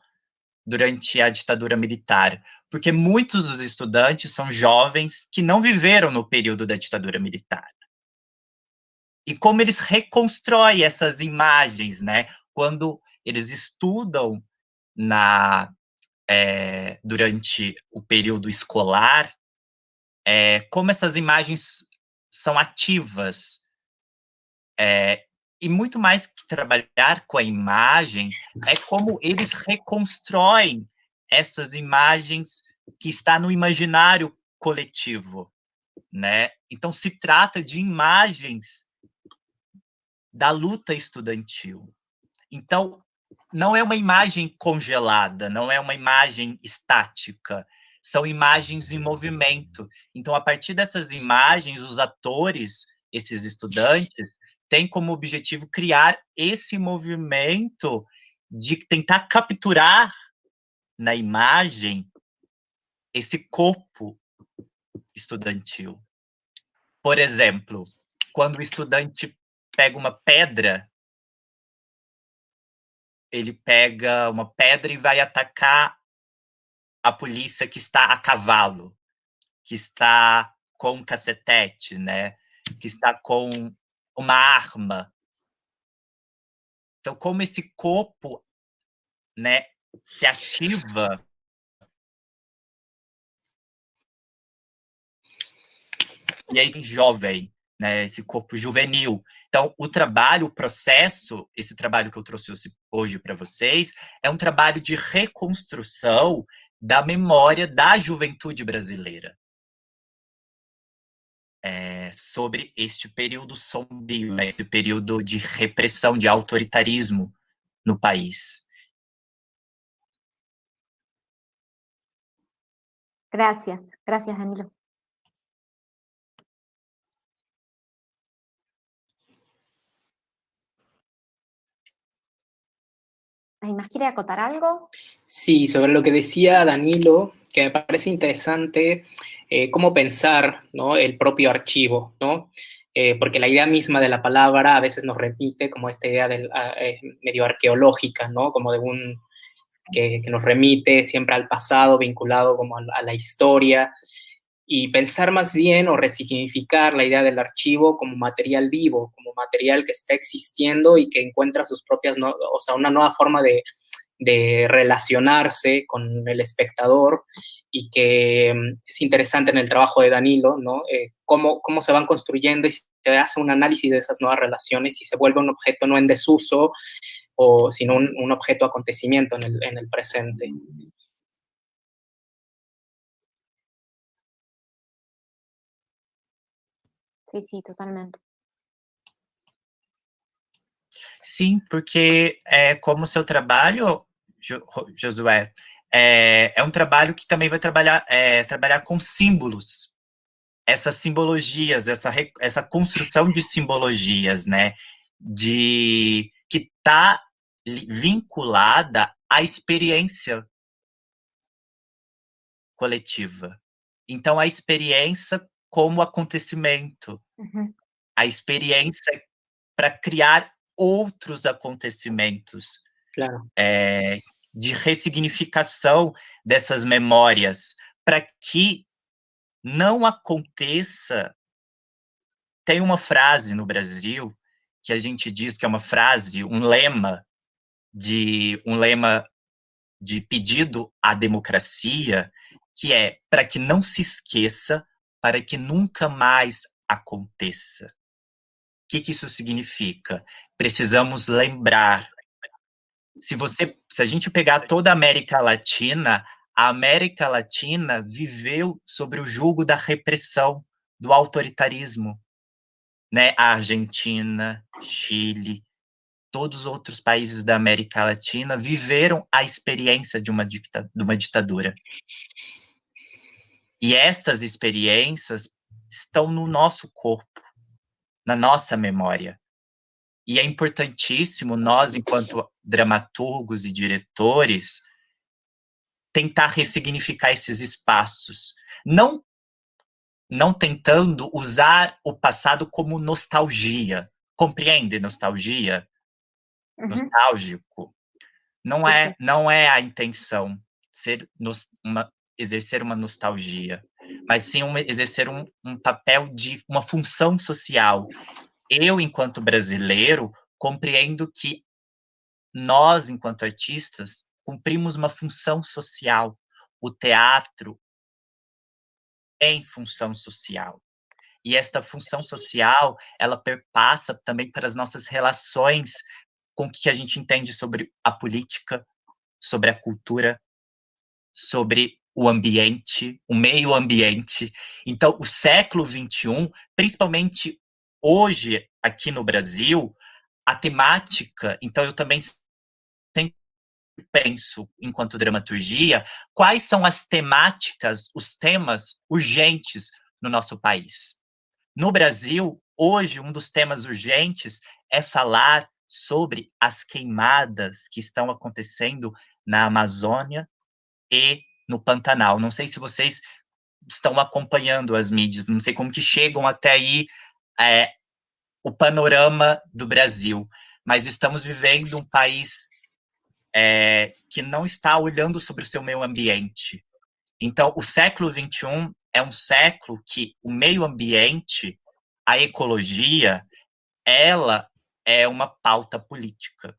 durante a ditadura militar, porque muitos dos estudantes são jovens que não viveram no período da ditadura militar. E como eles reconstroem essas imagens, né? Quando eles estudam durante o período escolar, como essas imagens são ativas. E muito mais que trabalhar com a imagem, é como eles reconstroem essas imagens que está no imaginário coletivo, né? Então, se trata de imagens da luta estudantil. Então, não é uma imagem congelada, não é uma imagem estática, são imagens em movimento. Então, a partir dessas imagens, os atores, esses estudantes, têm como objetivo criar esse movimento de tentar capturar na imagem esse corpo estudantil. Por exemplo, quando o estudante pega uma pedra, ele pega uma pedra e vai atacar a polícia que está a cavalo, que está com um cacetete, né? Que está com uma arma. Então, como esse corpo, né, se ativa e aí jovem, né, esse corpo juvenil. Então, o trabalho, o processo, esse trabalho que eu trouxe hoje para vocês, é um trabalho de reconstrução da memória da juventude brasileira. Sobre este período sombrio, né, esse período de repressão, de autoritarismo no país. Gracias, gracias, Danilo. ¿Alguien más quiere acotar algo? Sí, sobre lo que decía Danilo, que me parece interesante cómo pensar, ¿no?, el propio archivo, ¿no? Porque la idea misma de la palabra a veces nos repite como esta idea medio arqueológica, ¿no? Como de que nos remite siempre al pasado, vinculado como a la historia. y pensar más bien o resignificar la idea del archivo como material vivo, como material que está existiendo y que encuentra sus propias, o sea, una nueva forma de relacionarse con el espectador, y que es interesante en el trabajo de Danilo, ¿no? Cómo se van construyendo y se hace un análisis de esas nuevas relaciones y se vuelve un objeto no en desuso, sino un objeto acontecimiento en el presente. Sí, sí, totalmente. Sim, porque como o seu trabalho, Josué, é um trabalho que também vai trabalhar com símbolos, essas simbologias, essa construção de simbologias, né, que está vinculada à experiência coletiva. Então, a experiência como acontecimento, a experiência para criar outros acontecimentos, claro. De ressignificação dessas memórias, para que não aconteça. Tem uma frase no Brasil que a gente diz que é uma frase, um lema de pedido à democracia, que é para que não se esqueça, para que nunca mais aconteça. O que isso significa? Precisamos lembrar. Se a gente pegar toda a América Latina viveu sobre o jugo da repressão, do autoritarismo, né? A Argentina, Chile, todos os outros países da América Latina viveram a experiência de uma ditadura. E essas experiências estão no nosso corpo, na nossa memória. E é importantíssimo nós, enquanto dramaturgos e diretores, tentar ressignificar esses espaços. Não tentando usar o passado como nostalgia. Compreende nostalgia? Nostálgico. Não é a intenção exercer uma nostalgia, mas sim exercer um papel de uma função social. Eu, enquanto brasileiro, compreendo que nós, enquanto artistas, cumprimos uma função social. O teatro tem função social. E esta função social, ela perpassa também para as nossas relações com o que a gente entende sobre a política, sobre a cultura, sobre o ambiente, o meio ambiente. Então, o século XXI, principalmente hoje, aqui no Brasil, a temática, então eu também sempre penso, enquanto dramaturgia, quais são as temáticas, os temas urgentes no nosso país. No Brasil, hoje, um dos temas urgentes é falar sobre as queimadas que estão acontecendo na Amazônia e no Pantanal. Não sei se vocês estão acompanhando as mídias, não sei como que chegam até aí o panorama do Brasil, mas estamos vivendo um país que não está olhando sobre o seu meio ambiente. Então, o século XXI é um século que o meio ambiente, a ecologia, ela é uma pauta política.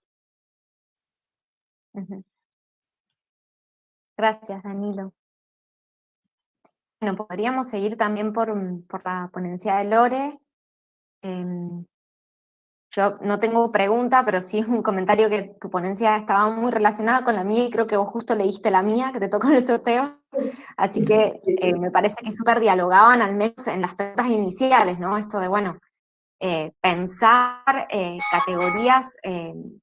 Gracias, Danilo. Bueno, podríamos seguir también por la ponencia de Lore. Yo no tengo pregunta, pero sí un comentario que tu ponencia estaba muy relacionada con la mía y creo que vos justo leíste la mía, que te tocó en el sorteo. Así que me parece que súper dialogaban, al menos en las preguntas iniciales, ¿no? Esto de, bueno, pensar categorías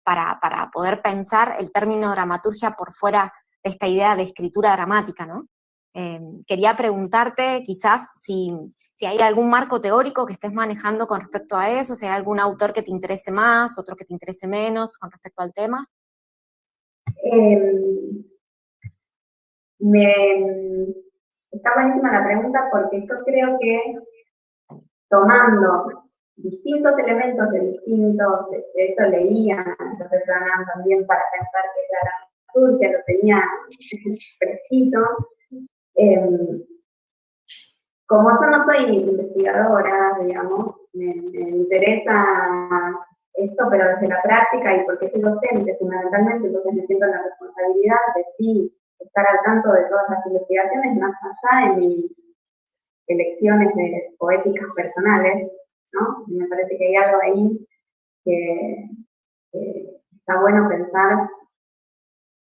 para poder pensar el término dramaturgia por fuera de esta idea de escritura dramática, ¿no? Quería preguntarte quizás si hay algún marco teórico que estés manejando con respecto a eso, si hay algún autor que te interese más, otro que te interese menos con respecto al tema. Está buenísima la pregunta porque yo creo que tomando distintos elementos de distintos, de hecho leía, entonces también para pensar que la dramaturgia lo tenía fresquito, como yo no soy investigadora, digamos, me interesa esto, pero desde la práctica y porque soy docente fundamentalmente, entonces me siento en la responsabilidad de sí estar al tanto de todas las investigaciones, más allá de mis elecciones poéticas personales, ¿no? Y me parece que hay algo ahí que está bueno pensar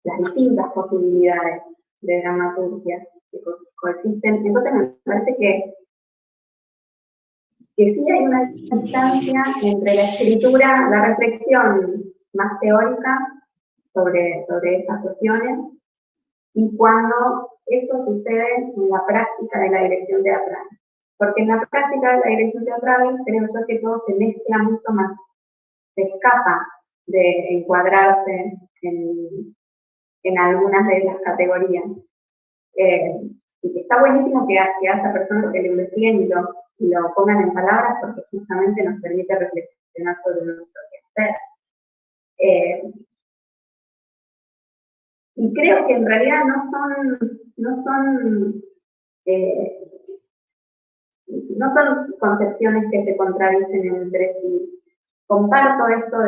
las distintas posibilidades de dramaturgia que coexisten. Entonces me parece que sí hay una distancia entre la escritura, la reflexión más teórica sobre estas cuestiones y cuando eso sucede en la práctica de la dirección teatral. Porque en la práctica de la dirección teatral creo yo que todo se mezcla mucho más, se escapa de encuadrarse en algunas de las categorías. Y que está buenísimo que haya personas que lo investiguen y lo pongan en palabras porque justamente nos permite reflexionar sobre nuestro quehacer. Y creo que en realidad no son concepciones que se contradicen entre sí. Comparto esto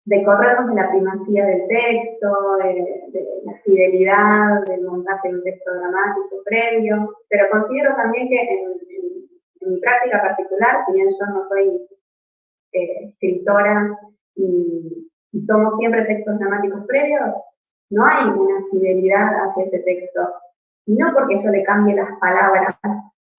de corrernos de la primacía del texto, de la fidelidad del montaje de un texto dramático previo, pero considero también que en mi práctica particular, si bien yo no soy escritora y tomo siempre textos dramáticos previos, no hay una fidelidad hacia ese texto, no porque yo le cambie las palabras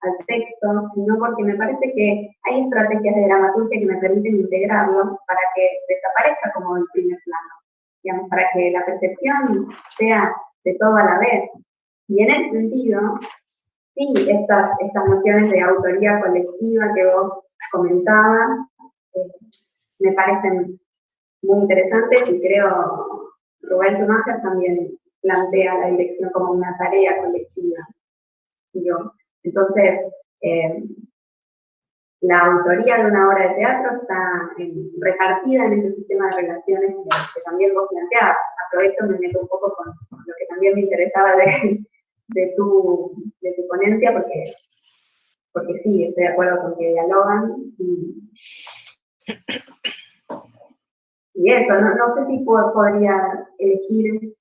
al texto, sino porque me parece que hay estrategias de dramaturgia que me permiten integrarlo para que desaparezca como el primer plano, digamos, para que la percepción sea de todo a la vez. Y en ese sentido, sí, estas nociones de autoría colectiva que vos comentabas, me parecen muy interesantes y creo Rubén Tumájer también plantea la dirección como una tarea colectiva. Entonces, la autoría de una obra de teatro está repartida en ese sistema de relaciones que también vos planteabas. Aprovecho, me meto un poco con lo que también me interesaba de tu ponencia, porque sí, estoy de acuerdo con que dialogan. Y eso, no sé si podría elegir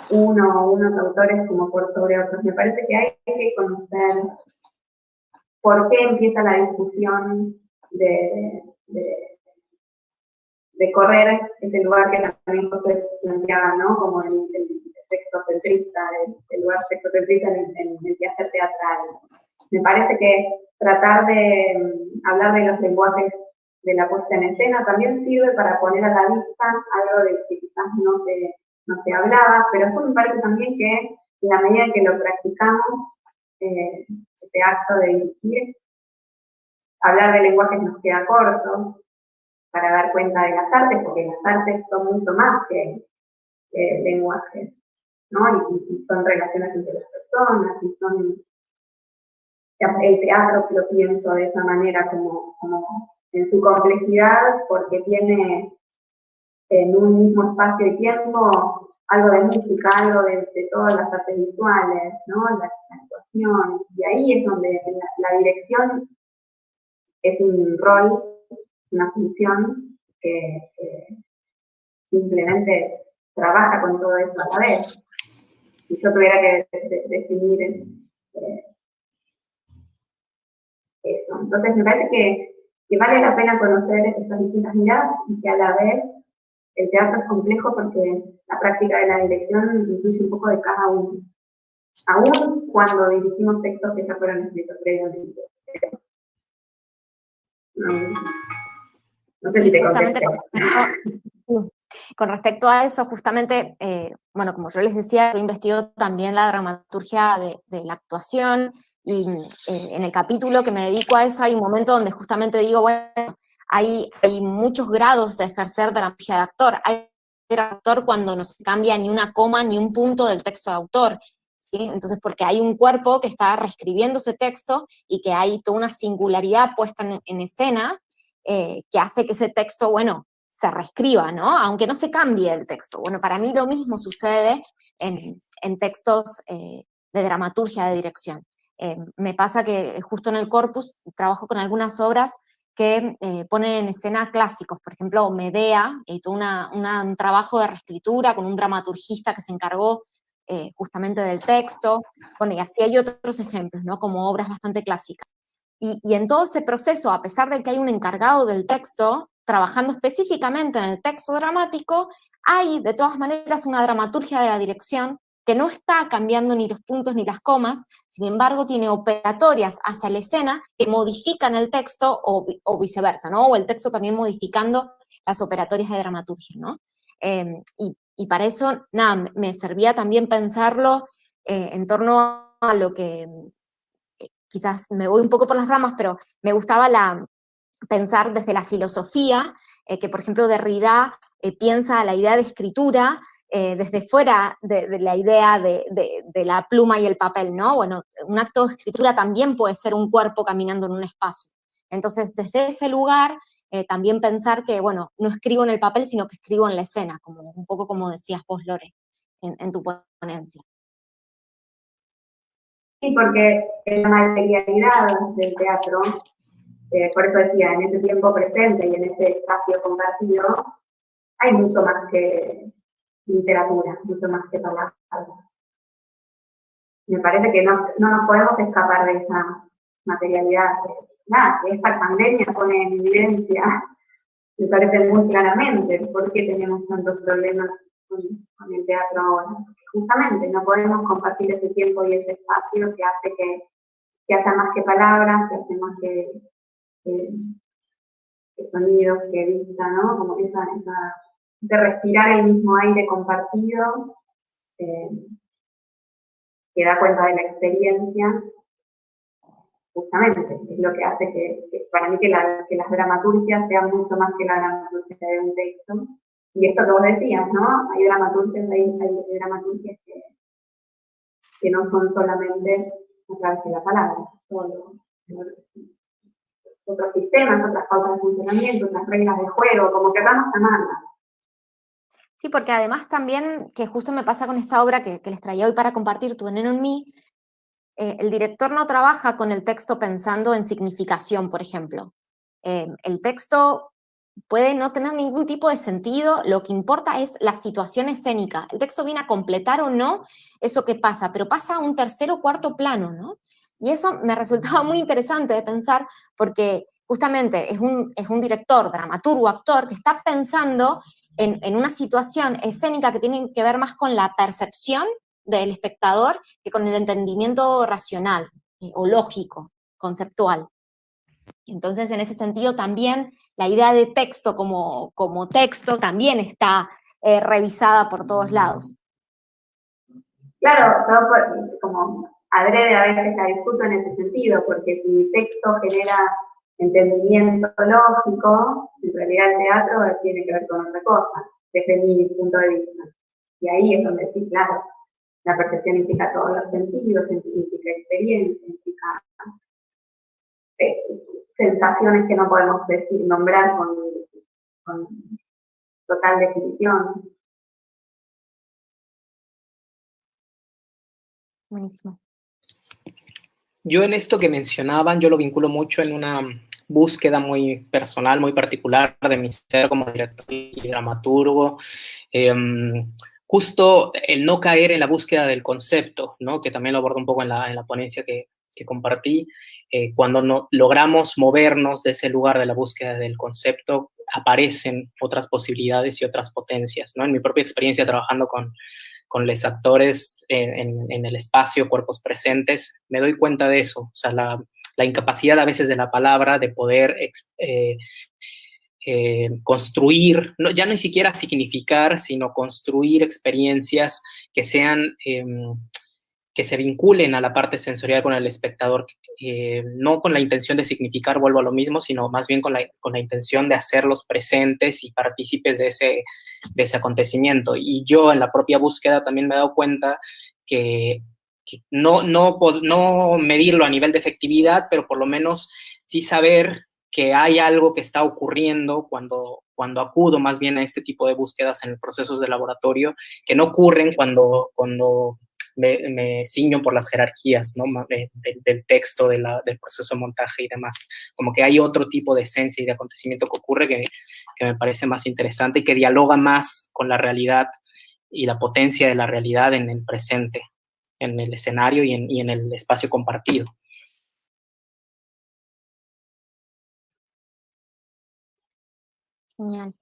uno o unos autores como por sobre otros. Me parece que hay que conocer por qué empieza la discusión de correr ese lugar que también José planteaba, ¿no? Como el textocentrista, el lugar textocentrista en el quehacer teatral. Me parece que tratar de hablar de los lenguajes de la puesta en escena también sirve para poner a la vista algo de que quizás no se hablaba, pero eso me parece también que en la medida en que lo practicamos, este acto de dirigir, hablar de lenguajes nos queda corto para dar cuenta de las artes, porque las artes son mucho más que lenguajes, ¿no? Y son relaciones entre las personas, y son el teatro, lo pienso de esa manera, como en su complejidad, porque tiene en un mismo espacio y tiempo algo de música, algo de todas las artes visuales, ¿no? La actuación, y ahí es donde la dirección es un rol, una función que simplemente trabaja con todo eso a la vez. Si yo tuviera que definir eso. Entonces me parece que vale la pena conocer estas distintas miradas y que a la vez el teatro es complejo porque la práctica de la dirección incluye un poco de cada uno. Aún cuando dirigimos textos que ya fueron escritos previamente. No sé si te contesté. Con respecto a eso, justamente, bueno, como yo les decía, yo investigo también la dramaturgia de la actuación, y en el capítulo que me dedico a eso hay un momento donde justamente digo, bueno, hay muchos grados de ejercer dramaturgia de actor. Hay actor cuando no se cambia ni una coma ni un punto del texto de autor, ¿sí? Entonces, porque hay un cuerpo que está reescribiendo ese texto y que hay toda una singularidad puesta en escena que hace que ese texto, bueno, se reescriba, ¿no? Aunque no se cambie el texto. Bueno, para mí lo mismo sucede en textos de dramaturgia de dirección. Me pasa que justo en el corpus trabajo con algunas obras que ponen en escena clásicos, por ejemplo, Medea, todo un trabajo de reescritura con un dramaturgista que se encargó justamente del texto, bueno, y así hay otros ejemplos, ¿no? Como obras bastante clásicas. Y en todo ese proceso, a pesar de que hay un encargado del texto, trabajando específicamente en el texto dramático, hay de todas maneras una dramaturgia de la dirección que no está cambiando ni los puntos ni las comas, sin embargo tiene operatorias hacia la escena que modifican el texto o viceversa, ¿no? O el texto también modificando las operatorias de dramaturgia, ¿no? Y para eso, nada, me servía también pensarlo en torno a lo que, quizás me voy un poco por las ramas, pero me gustaba pensar desde la filosofía, que por ejemplo Derrida piensa la idea de escritura desde fuera de la idea de la pluma y el papel, ¿no? Bueno, un acto de escritura también puede ser un cuerpo caminando en un espacio. Entonces, desde ese lugar, también pensar que, bueno, no escribo en el papel, sino que escribo en la escena, como, un poco como decías vos, Lore, en tu ponencia. Sí, porque en la materialidad del teatro, por eso decía, en ese tiempo presente y en ese espacio compartido, hay mucho más que literatura, mucho más que palabras. Me parece que no nos podemos escapar de esa materialidad. Nada, que esta pandemia pone en evidencia, me parece muy claramente, por qué tenemos tantos problemas con el teatro ahora. Justamente no podemos compartir ese tiempo y ese espacio que hace que haya más que palabras, que hace más que sonidos, que vista, ¿no? Como que de respirar el mismo aire compartido, que da cuenta de la experiencia, justamente, es lo que hace que para mí que las dramaturgias sean mucho más que la dramaturgia de un texto. Y esto que vos decías, ¿no? Hay dramaturgias que no son solamente a través de la palabra, solo otros sistemas, otras pautas de funcionamiento, otras reglas de juego, como queramos llamarlas. Sí, porque además también, que justo me pasa con esta obra que les traía hoy para compartir, Tu veneno en mí, el director no trabaja con el texto pensando en significación, por ejemplo. El texto puede no tener ningún tipo de sentido, lo que importa es la situación escénica. El texto viene a completar o no eso que pasa, pero pasa a un tercer o cuarto plano, ¿no? Y eso me resultaba muy interesante de pensar, porque justamente es un director, dramaturgo, actor, que está pensando en una situación escénica que tiene que ver más con la percepción del espectador que con el entendimiento racional o lógico, conceptual. Entonces, en ese sentido, también la idea de texto como texto también está revisada por todos lados. Claro, yo como adrede a veces la discuto en ese sentido, porque si mi texto genera entendimiento lógico, en realidad el teatro tiene que ver con otra cosa, desde mi punto de vista. Y ahí es donde sí, claro, la percepción implica todos los sentidos, implica experiencia, implica sensaciones que no podemos decir, nombrar con total definición. Buenísimo. Yo en esto que mencionaban, yo lo vinculo mucho en una búsqueda muy personal, muy particular de mi ser como director y dramaturgo. Justo el no caer en la búsqueda del concepto, ¿no? Que también lo abordo un poco en la ponencia que compartí. Cuando no, logramos movernos de ese lugar de la búsqueda del concepto, aparecen otras posibilidades y otras potencias, ¿no? En mi propia experiencia trabajando con los actores en el espacio, cuerpos presentes, me doy cuenta de eso, o sea, la incapacidad a veces de la palabra de poder construir, no, ya ni siquiera significar, sino construir experiencias que sean, que se vinculen a la parte sensorial con el espectador, no con la intención de significar, vuelvo a lo mismo, sino más bien con la intención de hacerlos presentes y partícipes de ese acontecimiento. Y yo en la propia búsqueda también me he dado cuenta que no medirlo a nivel de efectividad, pero por lo menos sí saber que hay algo que está ocurriendo cuando acudo más bien a este tipo de búsquedas en procesos de laboratorio, que no ocurren cuando me ciño por las jerarquías, ¿no? Del texto, del proceso de montaje y demás. Como que hay otro tipo de esencia y de acontecimiento que ocurre que me parece más interesante y que dialoga más con la realidad y la potencia de la realidad en el presente, en el escenario y en el espacio compartido. Genial.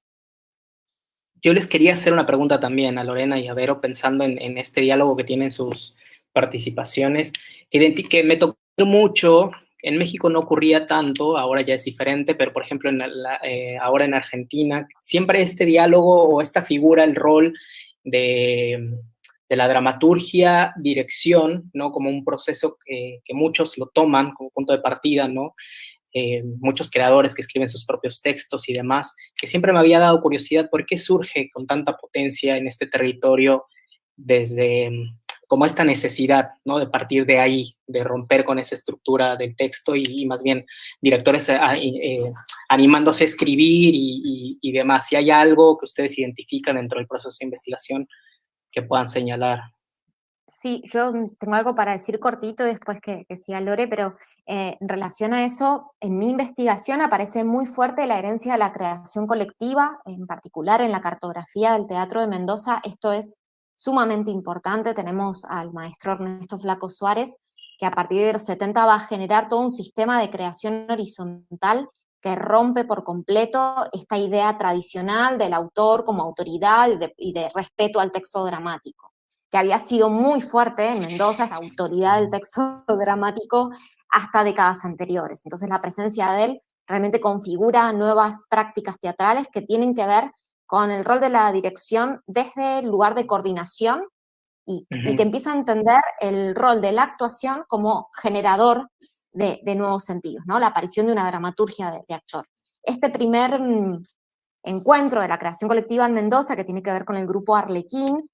Yo les quería hacer una pregunta también a Lorena y a Vero, pensando en este diálogo que tienen sus participaciones, que me tocó mucho. En México no ocurría tanto, ahora ya es diferente, pero por ejemplo ahora en Argentina, siempre este diálogo o esta figura, el rol de la dramaturgia, dirección, ¿no? Como un proceso que muchos lo toman como punto de partida, ¿no? Muchos creadores que escriben sus propios textos y demás, que siempre me había dado curiosidad por qué surge con tanta potencia en este territorio desde como esta necesidad, ¿no? De partir de ahí, de romper con esa estructura del texto y más bien directores animándose a escribir y demás. Si hay algo que ustedes identifican dentro del proceso de investigación que puedan señalar. Sí, yo tengo algo para decir cortito y después que siga Lore, pero en relación a eso, en mi investigación aparece muy fuerte la herencia de la creación colectiva, en particular en la cartografía del Teatro de Mendoza. Esto es sumamente importante. Tenemos al maestro Ernesto Flaco Suárez, que a partir de los 70 va a generar todo un sistema de creación horizontal que rompe por completo esta idea tradicional del autor como autoridad y de respeto al texto dramático, que había sido muy fuerte en Mendoza, esa autoridad del texto dramático, hasta décadas anteriores. Entonces la presencia de él realmente configura nuevas prácticas teatrales que tienen que ver con el rol de la dirección desde el lugar de coordinación y que empieza a entender el rol de la actuación como generador de nuevos sentidos, ¿no? La aparición de una dramaturgia de actor. Este primer encuentro de la creación colectiva en Mendoza, que tiene que ver con el grupo Arlequín,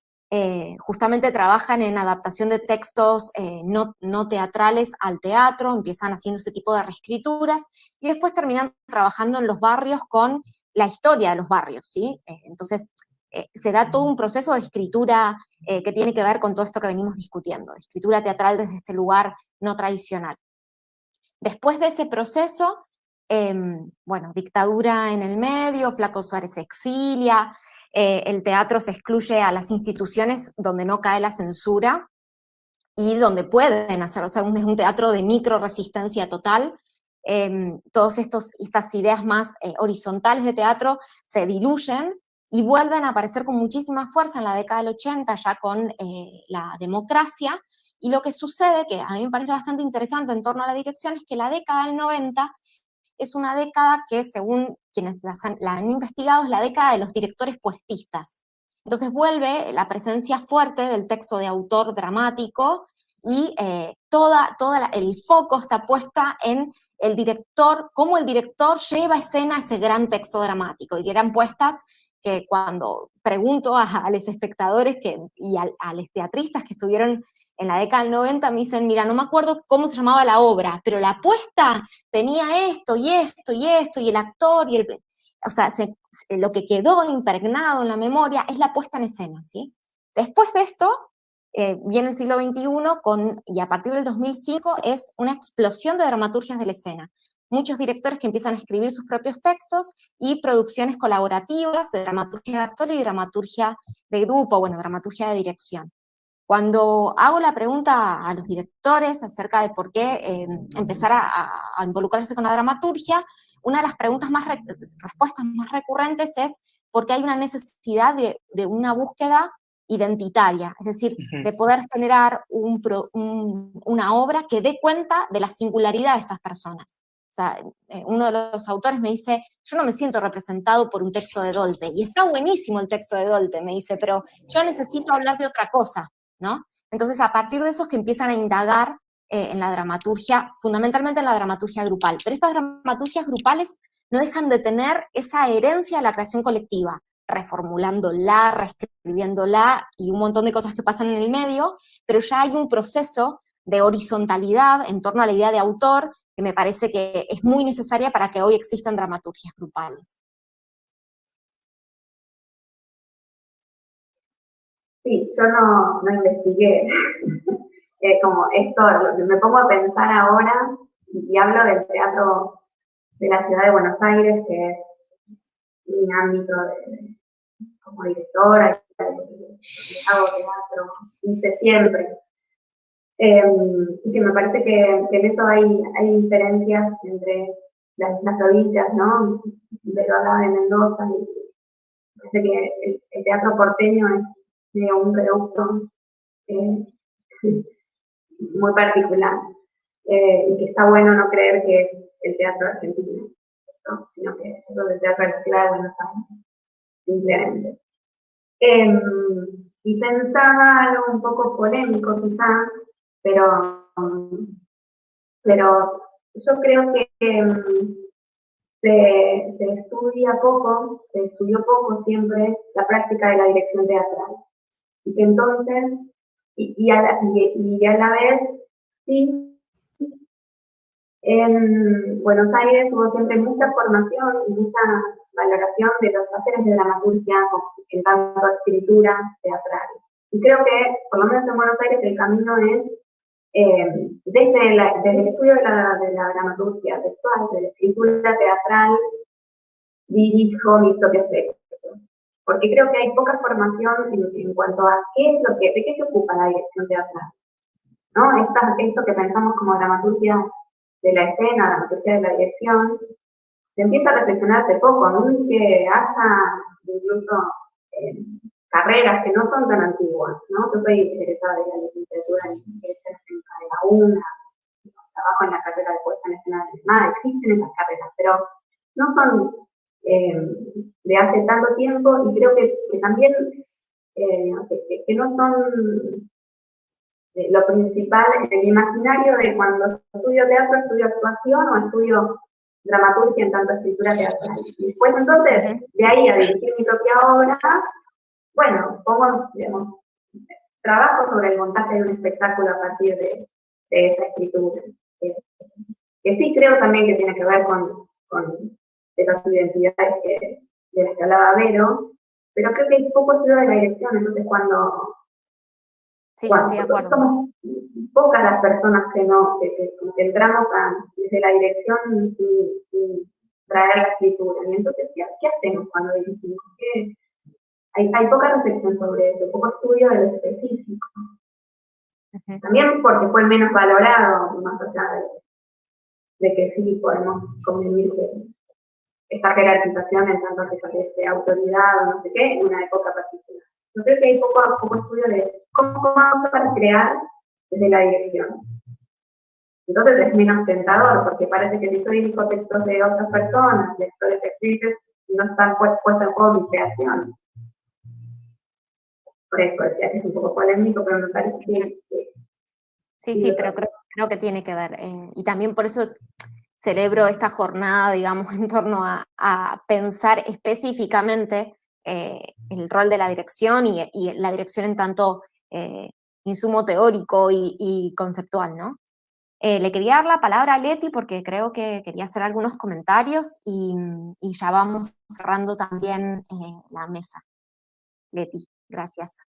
justamente trabajan en adaptación de textos no teatrales al teatro, empiezan haciendo ese tipo de reescrituras, y después terminan trabajando en los barrios con la historia de los barrios, ¿sí? Entonces, se da todo un proceso de escritura que tiene que ver con todo esto que venimos discutiendo, de escritura teatral desde este lugar no tradicional. Después de ese proceso, bueno, dictadura en el medio, Flaco Suárez se exilia, el teatro se excluye a las instituciones donde no cae la censura y donde pueden hacer, o sea, es un teatro de micro resistencia total. Todas estas ideas más horizontales de teatro se diluyen y vuelven a aparecer con muchísima fuerza en la década del 80, ya con la democracia. Y lo que sucede, que a mí me parece bastante interesante en torno a la dirección, es que la década del 90 es una década que, según quienes la han investigado, es la década de los directores puestistas. Entonces vuelve la presencia fuerte del texto de autor dramático y el foco está puesta en el director, cómo el director lleva a escena ese gran texto dramático. Y eran puestas que cuando pregunto a los espectadores y a los teatristas que estuvieron en la década del 90, me dicen, mira, no me acuerdo cómo se llamaba la obra, pero la apuesta tenía esto y esto y esto, y el actor, o sea, lo que quedó impregnado en la memoria es la puesta en escena, ¿sí? Después de esto, viene el siglo XXI, y a partir del 2005 es una explosión de dramaturgias de la escena. Muchos directores que empiezan a escribir sus propios textos y producciones colaborativas de dramaturgia de actor y dramaturgia de grupo, bueno, dramaturgia de dirección. Cuando hago la pregunta a los directores acerca de por qué empezar a involucrarse con la dramaturgia, una de las respuestas más recurrentes es porque hay una necesidad de una búsqueda identitaria, es decir, de poder generar una obra que dé cuenta de la singularidad de estas personas. O sea, uno de los autores me dice, yo no me siento representado por un texto de Dolte, y está buenísimo el texto de Dolte, me dice, pero yo necesito hablar de otra cosa, ¿no? Entonces, a partir de eso es que empiezan a indagar en la dramaturgia, fundamentalmente en la dramaturgia grupal. Pero estas dramaturgias grupales no dejan de tener esa herencia de la creación colectiva, reformulándola, reescribiéndola y un montón de cosas que pasan en el medio, pero ya hay un proceso de horizontalidad en torno a la idea de autor que me parece que es muy necesaria para que hoy existan dramaturgias grupales. Sí, yo no investigué. Como esto, me pongo a pensar ahora y hablo del teatro de la ciudad de Buenos Aires, que es mi ámbito como directora, hago teatro, hice siempre. Y que me parece que en eso hay diferencias entre las provincias, ¿no? Pero hablaba de Mendoza y parece que el teatro porteño es medio un reducto eh, muy particular. Y que está bueno no creer que es el teatro argentino, ¿no? Sino que es el teatro de la ciudad de Buenos Aires, simplemente. Y pensaba algo un poco polémico quizás, pero yo creo que se estudió poco siempre la práctica de la dirección teatral. Y que entonces, y a la vez, sí, en Buenos Aires hubo siempre mucha formación y mucha valoración de los talleres de dramaturgia en tanto a escritura teatral. Y creo que, por lo menos en Buenos Aires, el camino es desde el estudio de la dramaturgia textual, de la escritura teatral, dirijo mis propios textos. Porque creo que hay poca formación en cuanto a de qué se ocupa la dirección teatral, ¿no? Esto que pensamos como dramaturgia de la escena, dramaturgia de la dirección, se empieza a reflexionar de poco, aunque haya incluso eh, carreras que no son tan antiguas, ¿no? Yo soy interesada de la licenciatura en Ciencias de la UNA, trabajo en la carrera de puesta en escena de nada, existen esas carreras, pero no son de hace tanto tiempo y creo que también que no son lo principal en el imaginario de cuando estudio teatro, estudio actuación o estudio dramaturgia en tanto escritura teatral. Y después entonces, de ahí a dirigir mi propia obra, bueno, digamos, trabajo sobre el montaje de un espectáculo a partir de esa escritura. Que sí creo también que tiene que ver con esas identidades de las que hablaba Vero, pero creo que hay poco estudio de la dirección, entonces sí, yo estoy de acuerdo. Somos pocas las personas como que entramos desde la dirección sin traer la escritura. Y entonces, ¿qué hacemos cuando dirigimos? Hay poca reflexión sobre eso, poco estudio de lo específico. También porque fue menos valorado, más allá de que sí podemos convivir que esta jerarquización en tanto que parece autoridad o no sé qué, en una época particular. Yo creo que hay poco estudio de cómo vamos a crear desde la dirección. Entonces es menos tentador, porque parece que si yo dirijo textos de otras personas, lectores y actrices, no están puestos en juego mi creación. Por eso decía que es un poco polémico, pero me parece que sí, pero creo que tiene que ver. Y también por eso celebro esta jornada, digamos, en torno a pensar específicamente el rol de la dirección y la dirección en tanto insumo teórico y conceptual, ¿no? Le quería dar la palabra a Leti porque creo que quería hacer algunos comentarios y ya vamos cerrando también la mesa. Leti, gracias.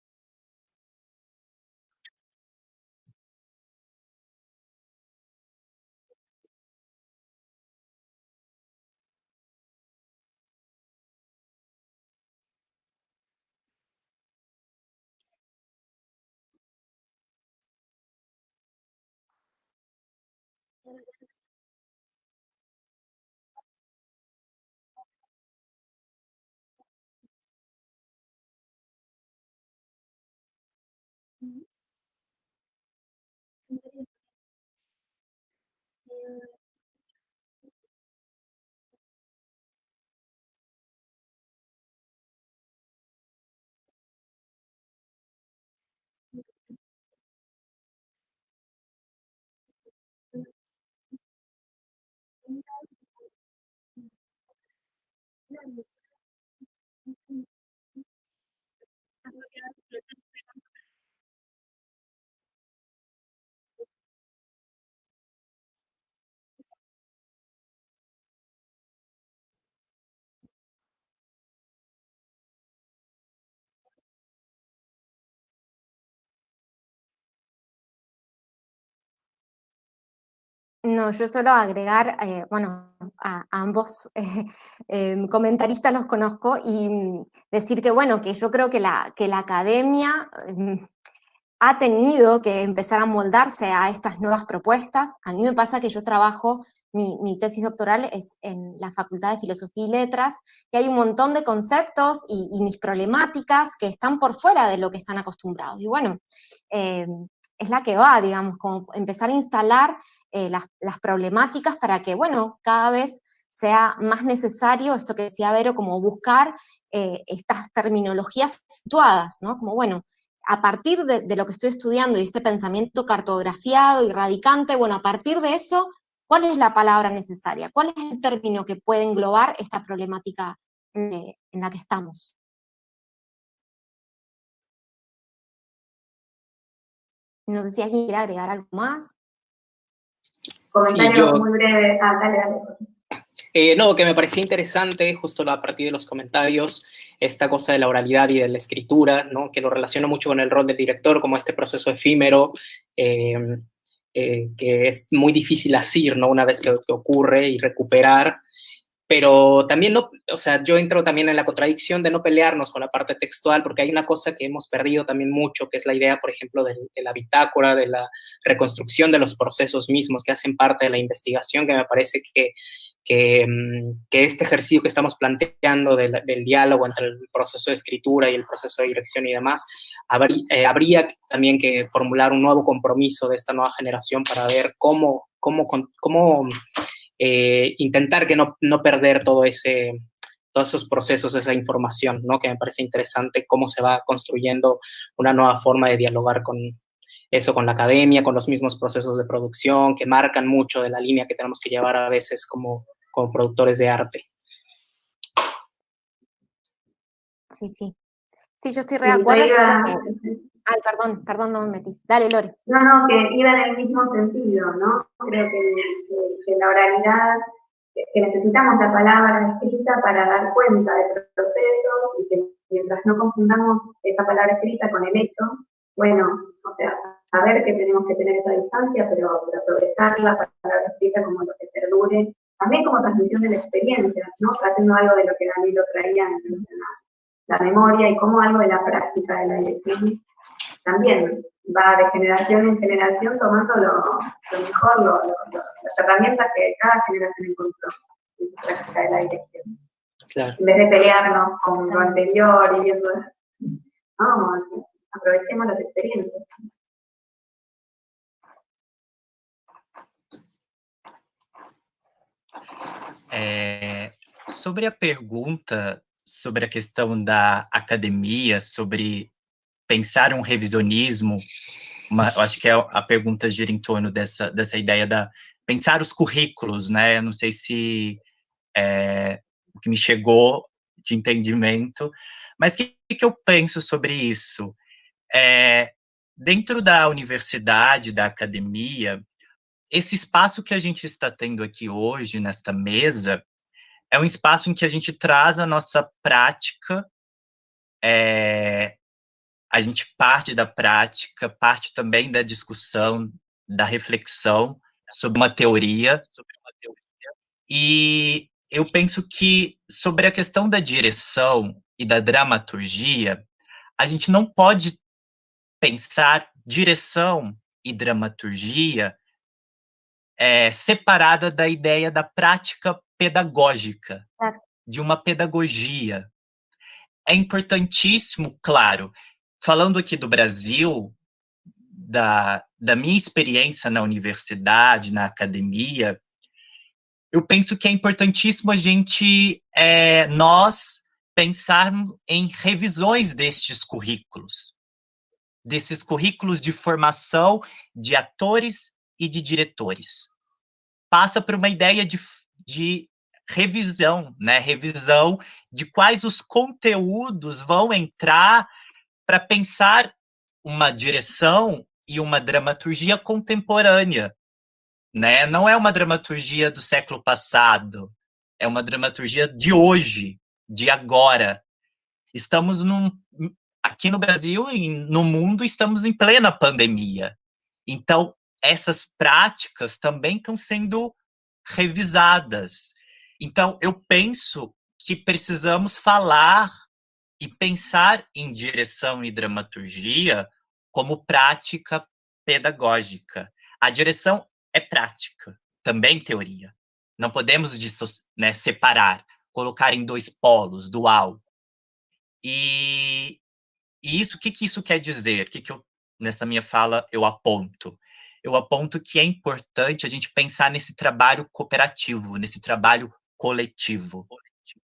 No, yo solo agregar, bueno, a ambos comentaristas los conozco y decir que, bueno, que yo creo que la academia ha tenido que empezar a moldarse a estas nuevas propuestas. A mí me pasa que yo trabajo, mi tesis doctoral es en la Facultad de Filosofía y Letras, y hay un montón de conceptos y mis problemáticas que están por fuera de lo que están acostumbrados. Y bueno, es la que va, digamos, como empezar a instalar las problemáticas para que, bueno, cada vez sea más necesario esto que decía Vero, como buscar estas terminologías situadas, ¿no? Como, bueno, a partir de lo que estoy estudiando y este pensamiento cartografiado y radicante, bueno, a partir de eso, ¿cuál es la palabra necesaria? ¿Cuál es el término que puede englobar esta problemática en la que estamos? No sé si alguien quiere agregar algo más. Comentario muy breve. Dale. No, que me parecía interesante, justo a partir de los comentarios, esta cosa de la oralidad y de la escritura, ¿no? Que lo relaciono mucho con el rol del director, como este proceso efímero, que es muy difícil asir, ¿no? Una vez que ocurre y recuperar. Pero también no, o sea, yo entro también en la contradicción de no pelearnos con la parte textual, porque hay una cosa que hemos perdido también mucho, que es la idea, por ejemplo, de la bitácora, de la reconstrucción de los procesos mismos que hacen parte de la investigación, que me parece que este ejercicio que estamos planteando del diálogo entre el proceso de escritura y el proceso de dirección y demás, habría también que formular un nuevo compromiso de esta nueva generación para ver cómo intentar que no perder todos esos procesos, esa información, ¿no? Que me parece interesante cómo se va construyendo una nueva forma de dialogar con la academia, con los mismos procesos de producción, que marcan mucho de la línea que tenemos que llevar a veces como productores de arte. Sí, sí. Sí, yo estoy re de acuerdo, solo que... Ay, perdón, no me metí. Dale, Lore. No, que iba en el mismo sentido, ¿no? Creo que la oralidad, que necesitamos la palabra escrita para dar cuenta de procesos y que mientras no confundamos esa palabra escrita con el hecho, bueno, o sea, saber que tenemos que tener esa distancia, pero aprovechar la palabra escrita como lo que perdure, también como transmisión de la experiencia, ¿no? Trayendo algo de lo que Danilo traía en la memoria y como algo de la práctica de la dirección también va de generación en generación tomando lo mejor, las herramientas que cada generación encontró en su práctica de la dirección. Claro. En vez de pelearnos con lo anterior y viendo, vamos, aprovechemos las experiencias. Sobre a pergunta sobre a questão da academia, sobre pensar um revisionismo, eu acho que a pergunta gira em torno dessa ideia da pensar os currículos, né? Não sei se o que me chegou de entendimento, mas o que eu penso sobre isso? Dentro da universidade, da academia, esse espaço que a gente está tendo aqui hoje, nesta mesa, é um espaço em que a gente traz a nossa prática, a gente parte da prática, parte também da discussão, da reflexão sobre uma teoria, e eu penso que sobre a questão da direção e da dramaturgia, a gente não pode pensar direção e dramaturgia separada da ideia da prática pedagógica, de uma pedagogia. É importantíssimo, claro, falando aqui do Brasil, da minha experiência na universidade, na academia, eu penso que é importantíssimo a gente, nós, pensarmos em revisões desses currículos de formação de atores e de diretores. Passa por uma ideia de revisão, né? Revisão de quais os conteúdos vão entrar para pensar uma direção e uma dramaturgia contemporânea, né? Não é uma dramaturgia do século passado, é uma dramaturgia de hoje, de agora. Estamos aqui no Brasil e no mundo estamos em plena pandemia. Então, essas práticas também estão sendo revisadas. Então, eu penso que precisamos falar e pensar em direção e dramaturgia como prática pedagógica. A direção é prática, também teoria. Não podemos separar, colocar em dois polos, dual. E isso, o que isso quer dizer? O que eu, nessa minha fala, eu aponto? Eu aponto que é importante a gente pensar nesse trabalho cooperativo, nesse trabalho coletivo.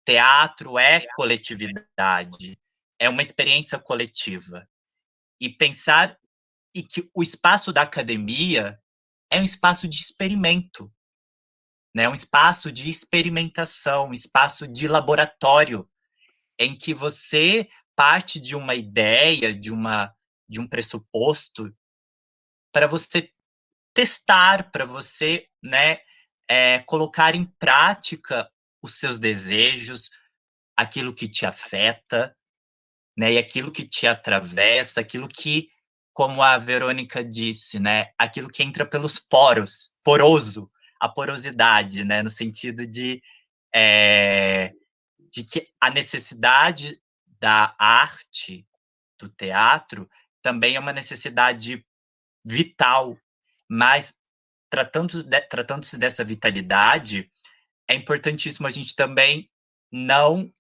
Teatro é coletividade, é uma experiência coletiva. E pensar que o espaço da academia é um espaço de experimento, né? Um espaço de experimentação, um espaço de laboratório, em que você parte de uma ideia, de um pressuposto, para você testar, para você, né, colocar em prática os seus desejos, aquilo que te afeta, né, e aquilo que te atravessa, aquilo que, como a Verônica disse, né, aquilo que entra pelos poros, poroso, a porosidade, né, no sentido de que a necessidade da arte, do teatro, também é uma necessidade vital, mas tratando-se dessa vitalidade, é importantíssimo a gente também não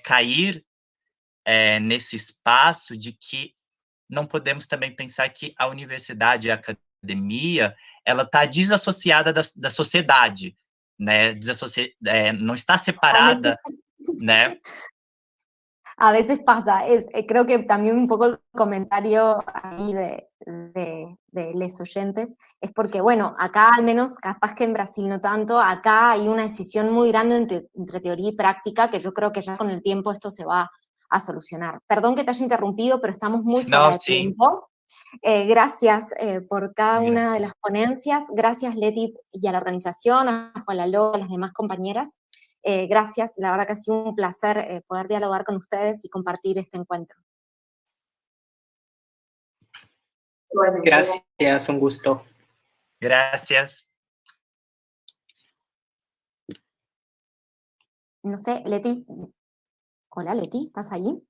cair nesse espaço de que não podemos também pensar que a universidade e a academia ela está desassociada da sociedade, né? Não está separada, né? A veces pasa, creo que también un poco el comentario ahí de los oyentes es porque, bueno, acá al menos, capaz que en Brasil no tanto, acá hay una decisión muy grande entre teoría y práctica que yo creo que ya con el tiempo esto se va a solucionar. Perdón que te haya interrumpido, pero estamos muy fuera de tiempo. Gracias por cada una de las ponencias. Gracias, Leti, y a la organización, a Juan Lalo, a las demás compañeras. Gracias, la verdad que ha sido un placer poder dialogar con ustedes y compartir este encuentro. Gracias, un gusto. Gracias. No sé, Leti. Hola, Leti, ¿estás ahí?